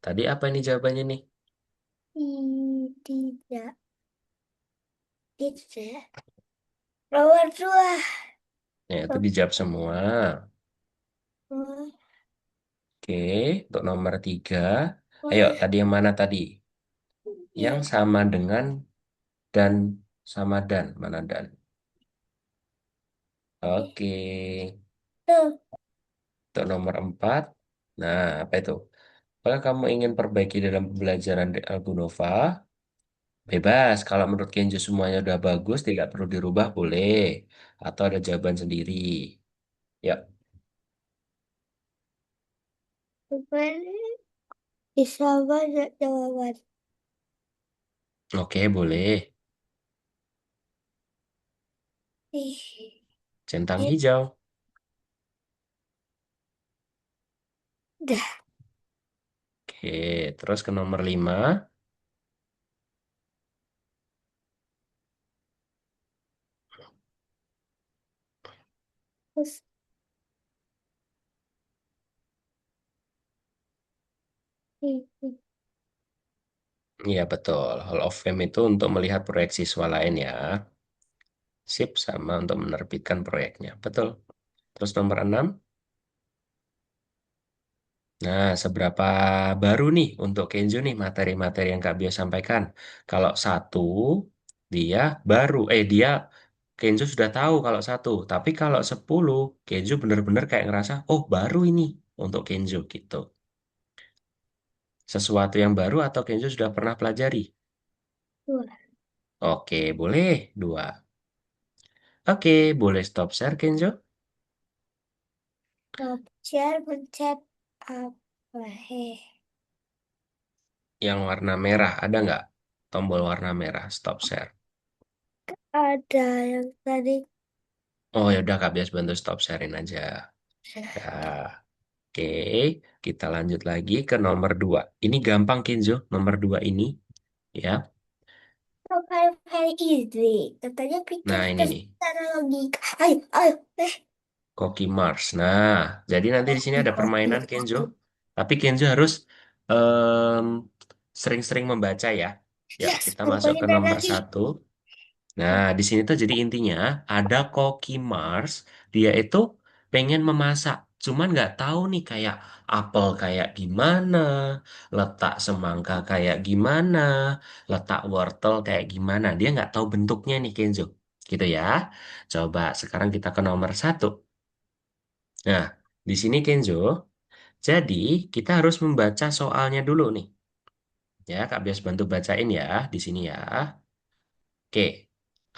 Tadi apa ini jawabannya nih? Tidak, tidak. Nomor dua. Ya, itu dijawab semua. Oh, Oke, untuk nomor 3. Ayo, oh, tadi yang mana tadi? Yang ya. sama dengan dan sama dan. Mana dan? Oke. Tuh, Untuk nomor 4. Nah, apa itu? Kalau kamu ingin perbaiki dalam pembelajaran di Algunova, bebas. Kalau menurut Kenjo semuanya udah bagus, tidak perlu dirubah, boleh. Atau ada jawaban sendiri. Ya, bukan bisa banyak jawaban. oke, boleh. Ih, Centang ya hijau. udah. Oke, terus ke nomor 5. Terus, ih, Iya, betul. Hall of Fame itu untuk melihat proyek siswa lain ya. Sip, sama untuk menerbitkan proyeknya. Betul. Terus nomor 6. Nah, seberapa baru nih untuk Kenzo nih materi-materi yang Kak Bio sampaikan. Kalau satu, dia baru. Dia Kenzo sudah tahu kalau satu. Tapi kalau 10, Kenzo bener-bener kayak ngerasa, oh baru ini untuk Kenzo gitu. Sesuatu yang baru atau Kenzo sudah pernah pelajari? dua. Oke, boleh. Dua. Oke, boleh stop share Kenzo. Stop share pencet apa? Yang warna merah, ada nggak? Tombol warna merah, stop share. Ada yang tadi. Oh ya udah Kak Bias bantu stop sharein aja. Dah. Oke, kita lanjut lagi ke nomor 2. Ini gampang Kenzo, nomor 2 ini. Ya, Oh, very, very easy. Katanya nah ini pikirkan nih, secara logika. Ayo, ayo. Cookie Mars. Nah, jadi nanti di sini ada permainan Kenzo. Tapi Kenzo harus em, sering-sering membaca ya. Ya, Yes, kita masuk ke permainan nomor lagi. 1. Nah, di sini tuh jadi intinya ada Koki Mars, dia itu pengen memasak, cuman nggak tahu nih kayak apel kayak gimana, letak semangka kayak gimana, letak wortel kayak gimana. Dia nggak tahu bentuknya nih Kenzo, gitu ya. Coba sekarang kita ke nomor satu. Nah, di sini Kenzo, jadi kita harus membaca soalnya dulu nih. Ya, Kak Bias bantu bacain ya di sini ya. Oke,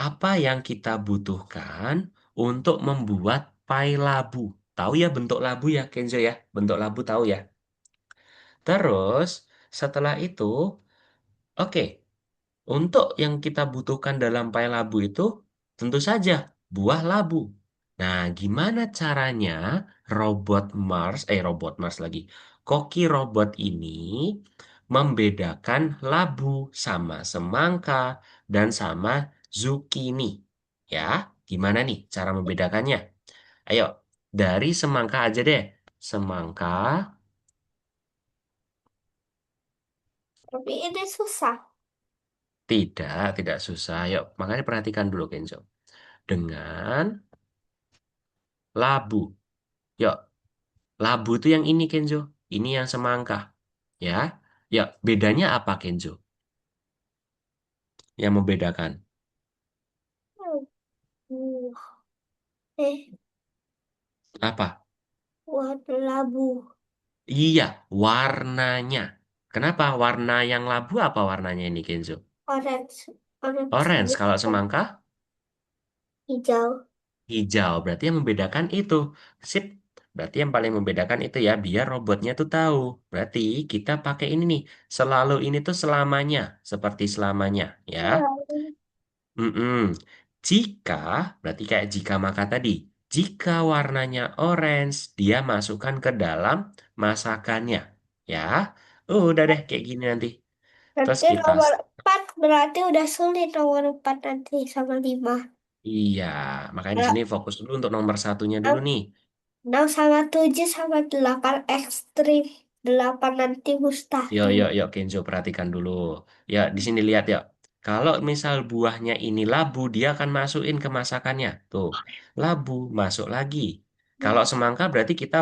apa yang kita butuhkan untuk membuat pai labu? Tahu ya bentuk labu ya, Kenzo ya? Bentuk labu tahu ya? Terus, setelah itu, oke, untuk yang kita butuhkan dalam pai labu itu, tentu saja buah labu. Nah, gimana caranya robot Mars lagi, Koki robot ini membedakan labu sama semangka dan sama zucchini? Ya, gimana nih cara membedakannya? Ayo, dari semangka aja deh. Semangka Tapi ini susah. tidak susah. Yuk, makanya perhatikan dulu Kenzo. Dengan labu. Yuk, labu itu yang ini Kenzo. Ini yang semangka. Ya. Ya, bedanya apa Kenzo? Yang membedakan. Hmm. Eh, Apa? warna labu. Iya, warnanya. Kenapa warna yang labu apa warnanya ini Kenzo? Orange. Orange Orange. Kalau hijau. semangka Hijau. hijau. Berarti yang membedakan itu. Sip. Berarti yang paling membedakan itu ya, biar robotnya tuh tahu. Berarti kita pakai ini nih. Selalu ini tuh selamanya. Seperti selamanya. Ya. Mm-mm. Jika, berarti kayak jika maka tadi. Jika warnanya orange, dia masukkan ke dalam masakannya. Ya. Udah deh kayak gini nanti. Terus Nanti kita, nomor 4 berarti udah sulit nomor 4 nanti sama 5. iya. Makanya di sini fokus dulu untuk nomor satunya dulu 6, nih. sama 7 sama 8 ekstrim. 8 nanti mustahil. Yuk, Kenzo perhatikan dulu. Ya, di sini lihat ya. Kalau misal buahnya ini labu, dia akan masukin ke masakannya. Tuh, labu masuk lagi. Kalau semangka berarti kita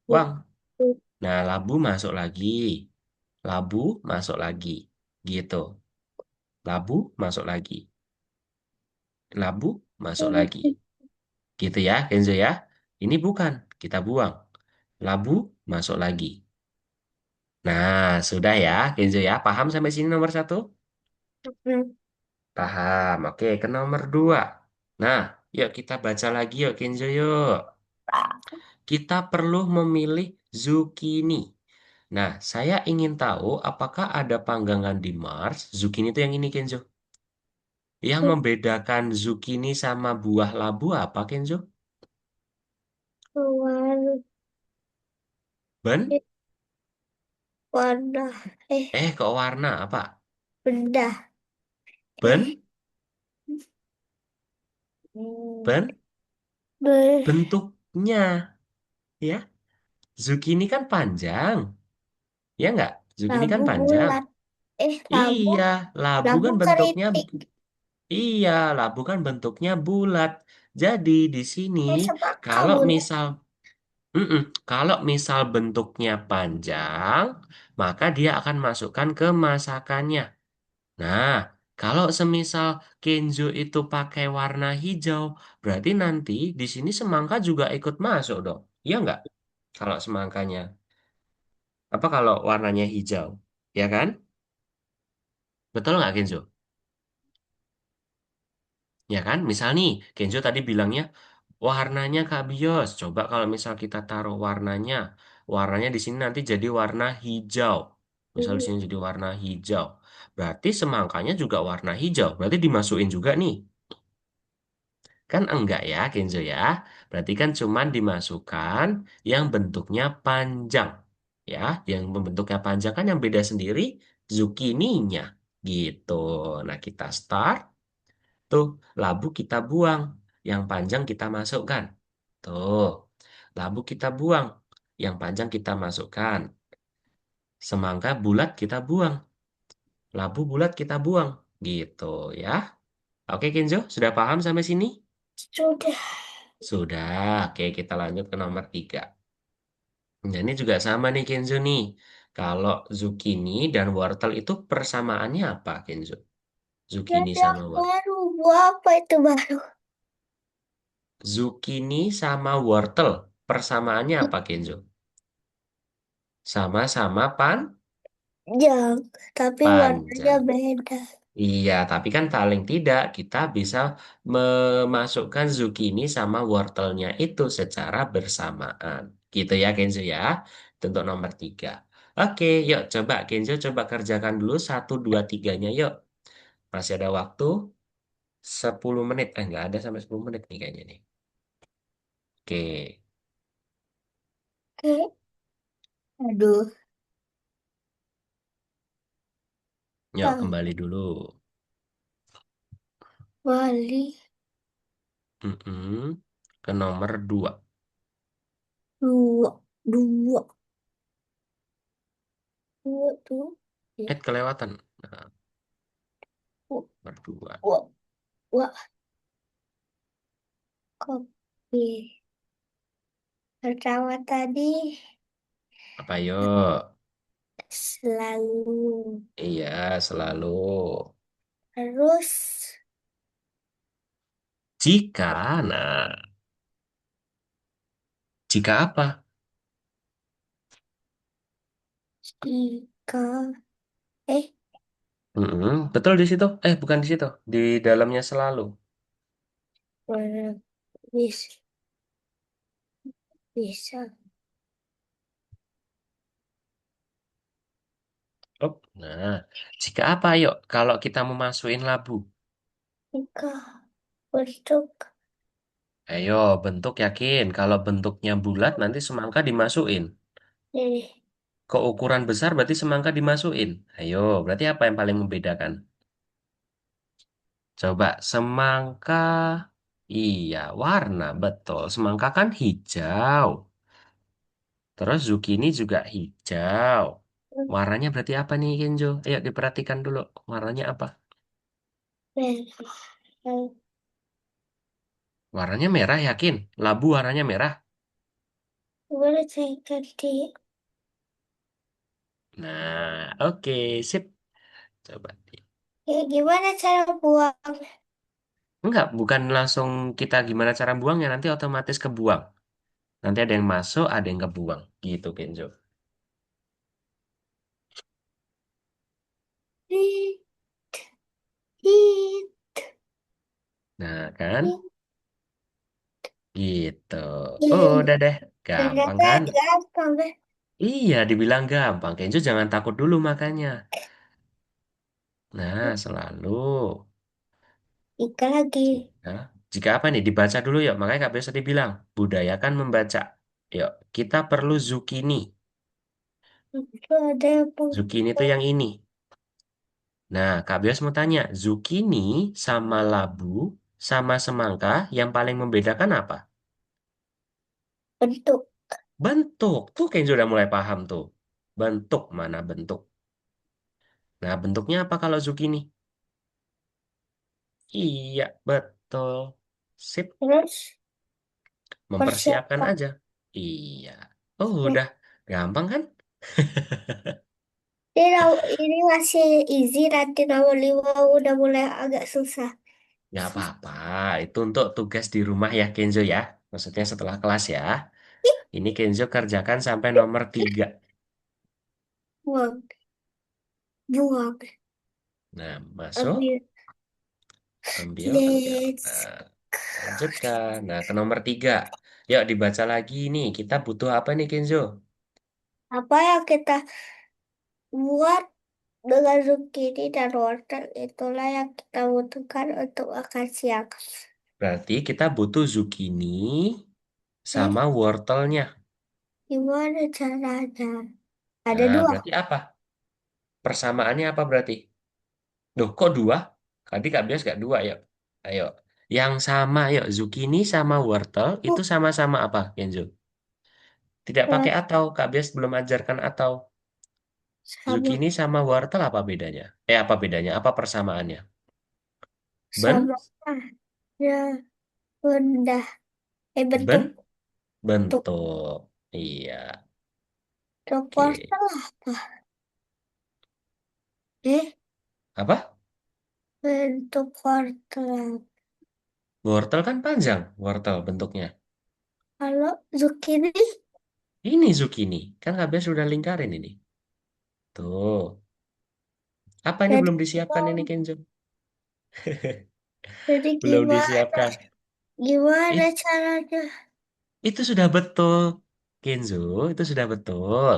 buang. Nah, labu masuk lagi. Labu masuk lagi. Gitu. Labu masuk lagi. Labu masuk lagi. Gitu ya, Kenzo ya. Ini bukan, kita buang. Labu masuk lagi. Nah, sudah ya, Kenzo ya. Paham sampai sini nomor satu? Paham. Oke, ke nomor dua. Nah, yuk kita baca lagi yuk, Kenzo yuk. Kita perlu memilih zucchini. Nah, saya ingin tahu apakah ada panggangan di Mars. Zucchini itu yang ini, Kenzo. Yang membedakan zucchini sama buah labu apa, Kenzo? Warna, Ben? warna, Kok warna apa? benda. Eh, Ben? Ben? ber, Bentuknya, ya. Zucchini kan panjang, ya nggak? Zucchini kan labu panjang. bulat. Labu, Iya, labu labu kan bentuknya keriting. iya, labu kan bentuknya bulat. Jadi di sini Semangka kalau bulat. misal mm-mm, kalau misal bentuknya panjang, maka dia akan masukkan ke masakannya. Nah, kalau semisal Kenzo itu pakai warna hijau, berarti nanti di sini semangka juga ikut masuk dong. Iya nggak? Kalau semangkanya. Apa kalau warnanya hijau? Ya kan? Betul nggak Kenzo? Ya kan? Misal nih, Kenzo tadi bilangnya warnanya Kak Bios. Coba kalau misal kita taruh warnanya, warnanya di sini nanti jadi warna hijau. Misal di sini jadi warna hijau. Berarti semangkanya juga warna hijau. Berarti dimasukin juga nih. Kan enggak ya, Kenzo ya. Berarti kan cuman dimasukkan yang bentuknya panjang. Ya, yang bentuknya panjang kan yang beda sendiri zucchini-nya. Gitu. Nah, kita start. Tuh, labu kita buang. Yang panjang kita masukkan. Tuh, labu kita buang. Yang panjang kita masukkan. Semangka bulat kita buang. Labu bulat kita buang. Gitu ya. Oke, Kenzo, sudah paham sampai sini? Sudah. Sudah. Oke, kita lanjut ke nomor 3. Nah, ini juga sama nih, Kenzo nih. Kalau zucchini dan wortel itu persamaannya apa, Kenzo? Zucchini Ada sama wortel. baru. Buah apa itu baru? Zucchini sama wortel. Persamaannya apa, Kenzo? Sama-sama Panjang, tapi warnanya panjang. beda. Iya, tapi kan paling tidak kita bisa memasukkan zucchini sama wortelnya itu secara bersamaan. Gitu ya, Kenzo ya. Itu untuk nomor 3. Oke, yuk coba Kenzo coba kerjakan dulu 1, 2, 3-nya yuk. Masih ada waktu 10 menit. Nggak ada sampai 10 menit nih kayaknya nih. Oke, Oke. Aduh, yuk Bang. kembali dulu. Wali. Mm-mm. Ke nomor 2. Dua. Dua. Dua tuh. Ya. Kelewatan. Nah, Dua. nomor 2. Dua. Dua. Kopi. Pertama tadi Apa yuk? selalu. Iya, selalu. Terus Nah, jika apa? jika. Eh, Betul di situ. Bukan di situ. Di dalamnya selalu. mana bisa. Bisa. Oh, nah, jika apa, yuk? Kalau kita memasukin labu. Jika bentuk. Ayo, bentuk yakin. Kalau bentuknya bulat, nanti semangka dimasukin. Ini. Keukuran besar berarti semangka dimasukin. Ayo, berarti apa yang paling membedakan? Coba, semangka. Iya, warna. Betul. Semangka kan hijau. Terus zucchini juga hijau. Warnanya berarti apa nih, Kenzo? Ayo diperhatikan dulu. Warnanya apa? Merah. Warnanya merah, yakin? Labu warnanya merah. Boleh saya ganti. Nah, oke, sip. Coba. Ya, gimana cara buang? Enggak, bukan langsung kita gimana cara buangnya, nanti otomatis kebuang. Nanti ada yang masuk, ada yang kebuang. Gitu, Kenzo. Hit, hit, Nah, kan? hit. Gitu. Oh, Ih, udah deh. Gampang ternyata kan? gampang deh. Iya, dibilang gampang. Kenzo jangan takut dulu makanya. Nah, selalu. Jika lagi Jika, jika apa nih? Dibaca dulu yuk. Makanya Kak biasa dibilang, budayakan membaca. Yuk, kita perlu zucchini. itu ada yang Zucchini itu yang ini. Nah, Kak Bias mau tanya, zucchini sama labu sama semangka yang paling membedakan apa? bentuk. Bentuk. Tuh kayaknya sudah mulai paham tuh. Bentuk mana bentuk? Nah, bentuknya apa kalau zucchini? Iya, betul. Sip, Terus mempersiapkan persiapan. aja. Iya. Oh, udah gampang kan? Ini masih easy, nanti nomor 5 udah mulai agak susah. Nggak apa-apa. Itu untuk tugas di rumah ya, Kenzo ya. Maksudnya setelah kelas ya. Ini Kenzo kerjakan sampai nomor 3. Buang, buang. Nah, masuk. Ambil. Ambil. Let's. Nah, lanjutkan. Nah, ke nomor 3. Yuk, dibaca lagi nih. Kita butuh apa nih, Kenzo? Apa yang kita buat dengan zucchini dan wortel itulah yang kita butuhkan untuk makan siang. Berarti kita butuh zucchini Eh, sama wortelnya. gimana caranya? Ada Nah, dua. berarti apa? Persamaannya apa berarti? Duh, kok dua? Tadi Kak Bias gak dua, yuk. Ayo. Yang sama, yuk. Zucchini sama wortel Uh, itu sama-sama apa, Kenzo? Tidak eh, pakai atau. Kak Bias belum ajarkan atau. sama Zucchini sama wortel apa bedanya? Apa bedanya? Apa persamaannya? Ben, sama ada benda. Bentuk ben, bentuk bentuk. Iya, oke. wortel apa? Eh, Apa? bentuk wortel. Wortel kan panjang, wortel bentuknya. Kalau zucchini Ini zucchini. Kan KBS sudah lingkarin ini. Tuh. Apa ini jadi belum disiapkan ini, gimana? Kenzo? Jadi Belum gimana? disiapkan. Gimana It- caranya? itu sudah betul, Kenzo. Itu sudah betul.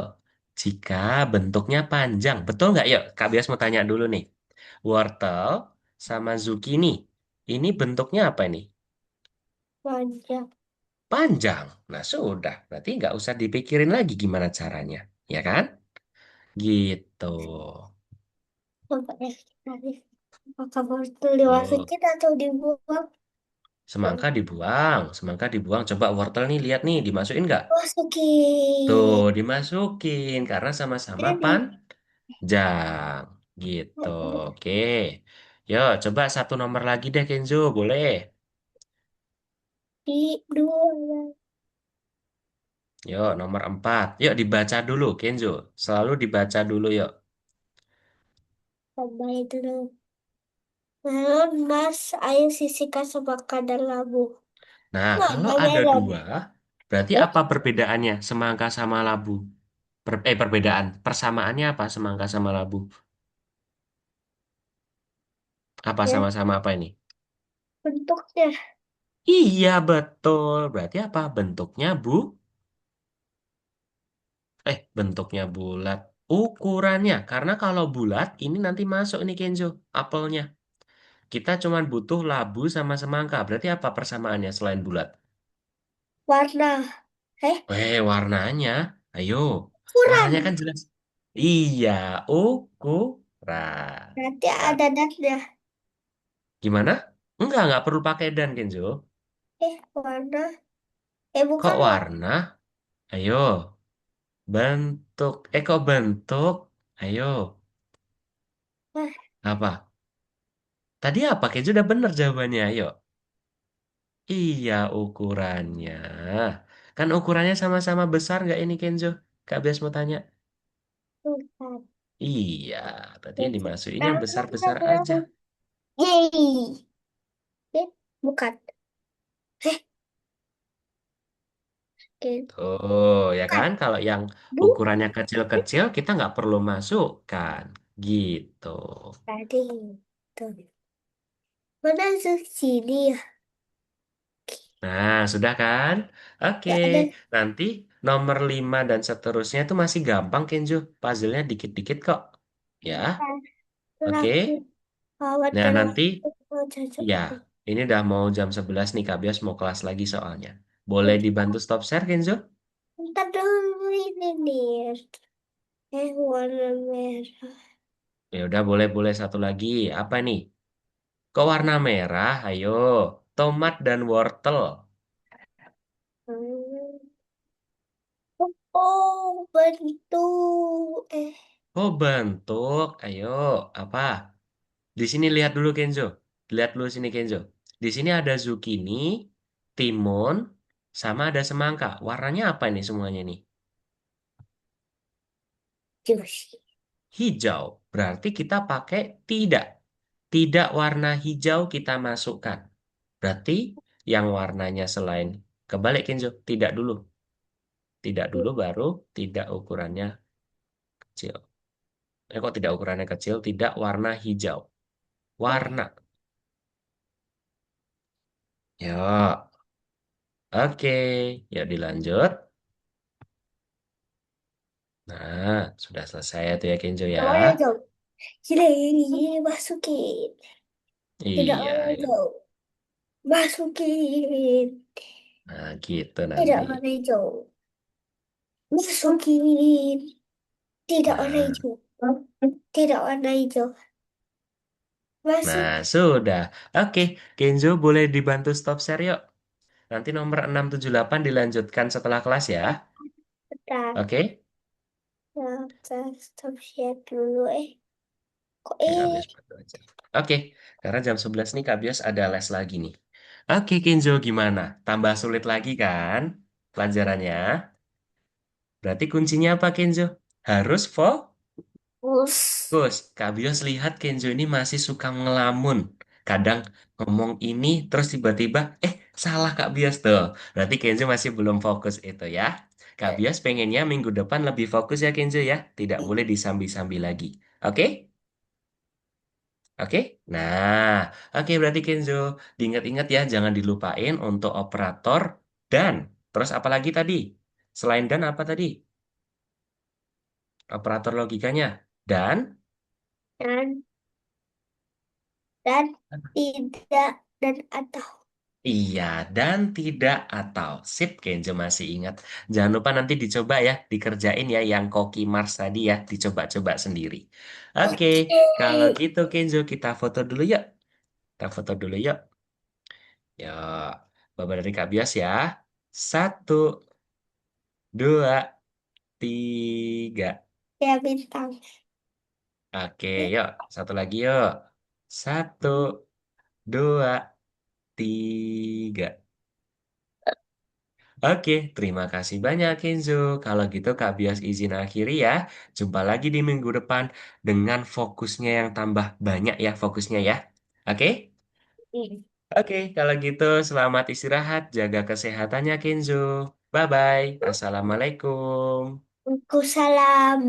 Jika bentuknya panjang. Betul nggak? Yuk, KBS mau tanya dulu nih. Wortel sama zucchini. Ini bentuknya apa ini? Panjang. Panjang. Nah, sudah. Berarti nggak usah dipikirin lagi gimana caranya. Ya kan? Gitu. Coba deh kita lihat. Apakah wortel Tuh. dimasukin atau dibuang? Semangka dibuang. Semangka dibuang. Coba wortel nih, lihat nih. Dimasukin nggak? Tuh, Masukin. dimasukin. Karena sama-sama Ini panjang. Gitu. Oke. Yuk, coba satu nomor lagi deh, Kenzo. Boleh. di dua. Yuk, nomor 4. Yuk, dibaca dulu, Kenzo. Selalu dibaca dulu, yuk. Coba itu dulu. Melon, mas, ayo sisihkan semangka dan labu. Nah, kalau Mana ada melon? dua, berarti Eh, apa perbedaannya? Semangka sama labu. Perbedaan. Persamaannya apa semangka sama labu? Apa ya, sama-sama apa ini? bentuknya. Iya, betul. Berarti apa? Bentuknya bentuknya bulat. Ukurannya, karena kalau bulat, ini nanti masuk nih Kenzo, apelnya. Kita cuma butuh labu sama semangka. Berarti apa persamaannya selain bulat? Warna. Warnanya. Ayo, Ukuran. warnanya kan jelas. Iya, ukuran. Nanti Nah, ada datnya. gimana? Nggak perlu pakai dan Kenzo. Warna. Kok Bukan warna. warna? Ayo, bentuk. Kok bentuk? Ayo, apa? Tadi apa? Kenzo udah bener jawabannya. Ayo. Iya, ukurannya. Kan ukurannya sama-sama besar nggak ini Kenzo? Kak Bias mau tanya. Bukan. Iya, berarti yang dimasukin yang besar-besar aja. Yeay. Bukan. Eh, oke. Tuh, ya Bukan. kan? Kalau yang Bu. ukurannya kecil-kecil, kita nggak perlu masukkan. Gitu. Tadi. Tuh. Mana sini ya? Nah, sudah kan? Oke, Ya ada. nanti nomor 5 dan seterusnya itu masih gampang, Kenzo. Puzzle-nya dikit-dikit kok. Ya, Lagi. oke. Awat Nah, dalam. nanti, Cocok. ya, ini udah mau jam 11 nih, Kak Bias mau kelas lagi soalnya. Boleh dibantu stop share, Kenzo? Ntar dulu ini nih. Warna merah. Ya udah, boleh-boleh satu lagi. Apa nih? Kok warna merah? Ayo, tomat dan wortel. Hmm. Oh, bentuk. Oh, bentuk. Ayo, apa? Di sini lihat dulu Kenzo. Lihat dulu sini Kenzo. Di sini ada zucchini, timun, sama ada semangka. Warnanya apa ini semuanya nih? Jus. Hijau. Berarti kita pakai tidak. Tidak warna hijau kita masukkan. Berarti yang warnanya selain kebalik Kenzo. Tidak dulu. Tidak dulu baru tidak ukurannya kecil. Kok tidak ukurannya kecil? Tidak warna hijau. Warna. Yuk. Oke. Yuk dilanjut. Nah, sudah selesai ya tuh ya Kenzo ya. Warna hijau. Sini, ini masukin. Tidak Iya, warna ya. hijau. Masukin. Nah, gitu Tidak nanti. warna hijau. Masukin. Tidak warna Nah, hijau. Tidak warna hijau. nah Masuk. sudah. Oke, Kenzo boleh dibantu stop share yuk. Nanti nomor 678 dilanjutkan setelah kelas ya. Bentar. Oke? Nah, kita stop share dulu. Kok Ya, habis betul aja. Oke, karena jam 11 nih Kak Bios ada les lagi nih. Oke, Kenzo gimana? Tambah sulit lagi kan pelajarannya? Berarti kuncinya apa, Kenzo? Harus Us. fokus. Kak Bios lihat Kenzo ini masih suka ngelamun. Kadang ngomong ini, terus tiba-tiba, salah Kak Bios tuh. Berarti Kenzo masih belum fokus itu ya. Kak Bios pengennya minggu depan lebih fokus ya Kenzo ya. Tidak boleh disambi-sambi lagi. Oke? Oke? Nah, oke berarti Kenzo. Diingat-ingat ya, jangan dilupain untuk operator dan. Terus apa lagi tadi? Selain dan apa tadi? Operator logikanya. Dan Dan, dan tidak dan atau. iya, dan tidak atau. Sip, Kenzo masih ingat. Jangan lupa nanti dicoba ya, dikerjain ya yang Koki Mars tadi ya, dicoba-coba sendiri. Oke, kalau Oke. gitu Kenzo kita foto dulu yuk. Kita foto dulu yuk. Yuk, Bapak dari Kak Bias ya. Satu, dua, tiga. Ya bintang. Oke, yuk. Satu lagi yuk. Satu, dua, tiga. Oke, terima kasih banyak Kenzo. Kalau gitu Kak Bias izin akhiri ya. Jumpa lagi di minggu depan dengan fokusnya yang tambah banyak ya fokusnya ya. Oke? Oke, kalau gitu selamat istirahat, jaga kesehatannya Kenzo. Bye-bye. Assalamualaikum. Waalaikumsalam.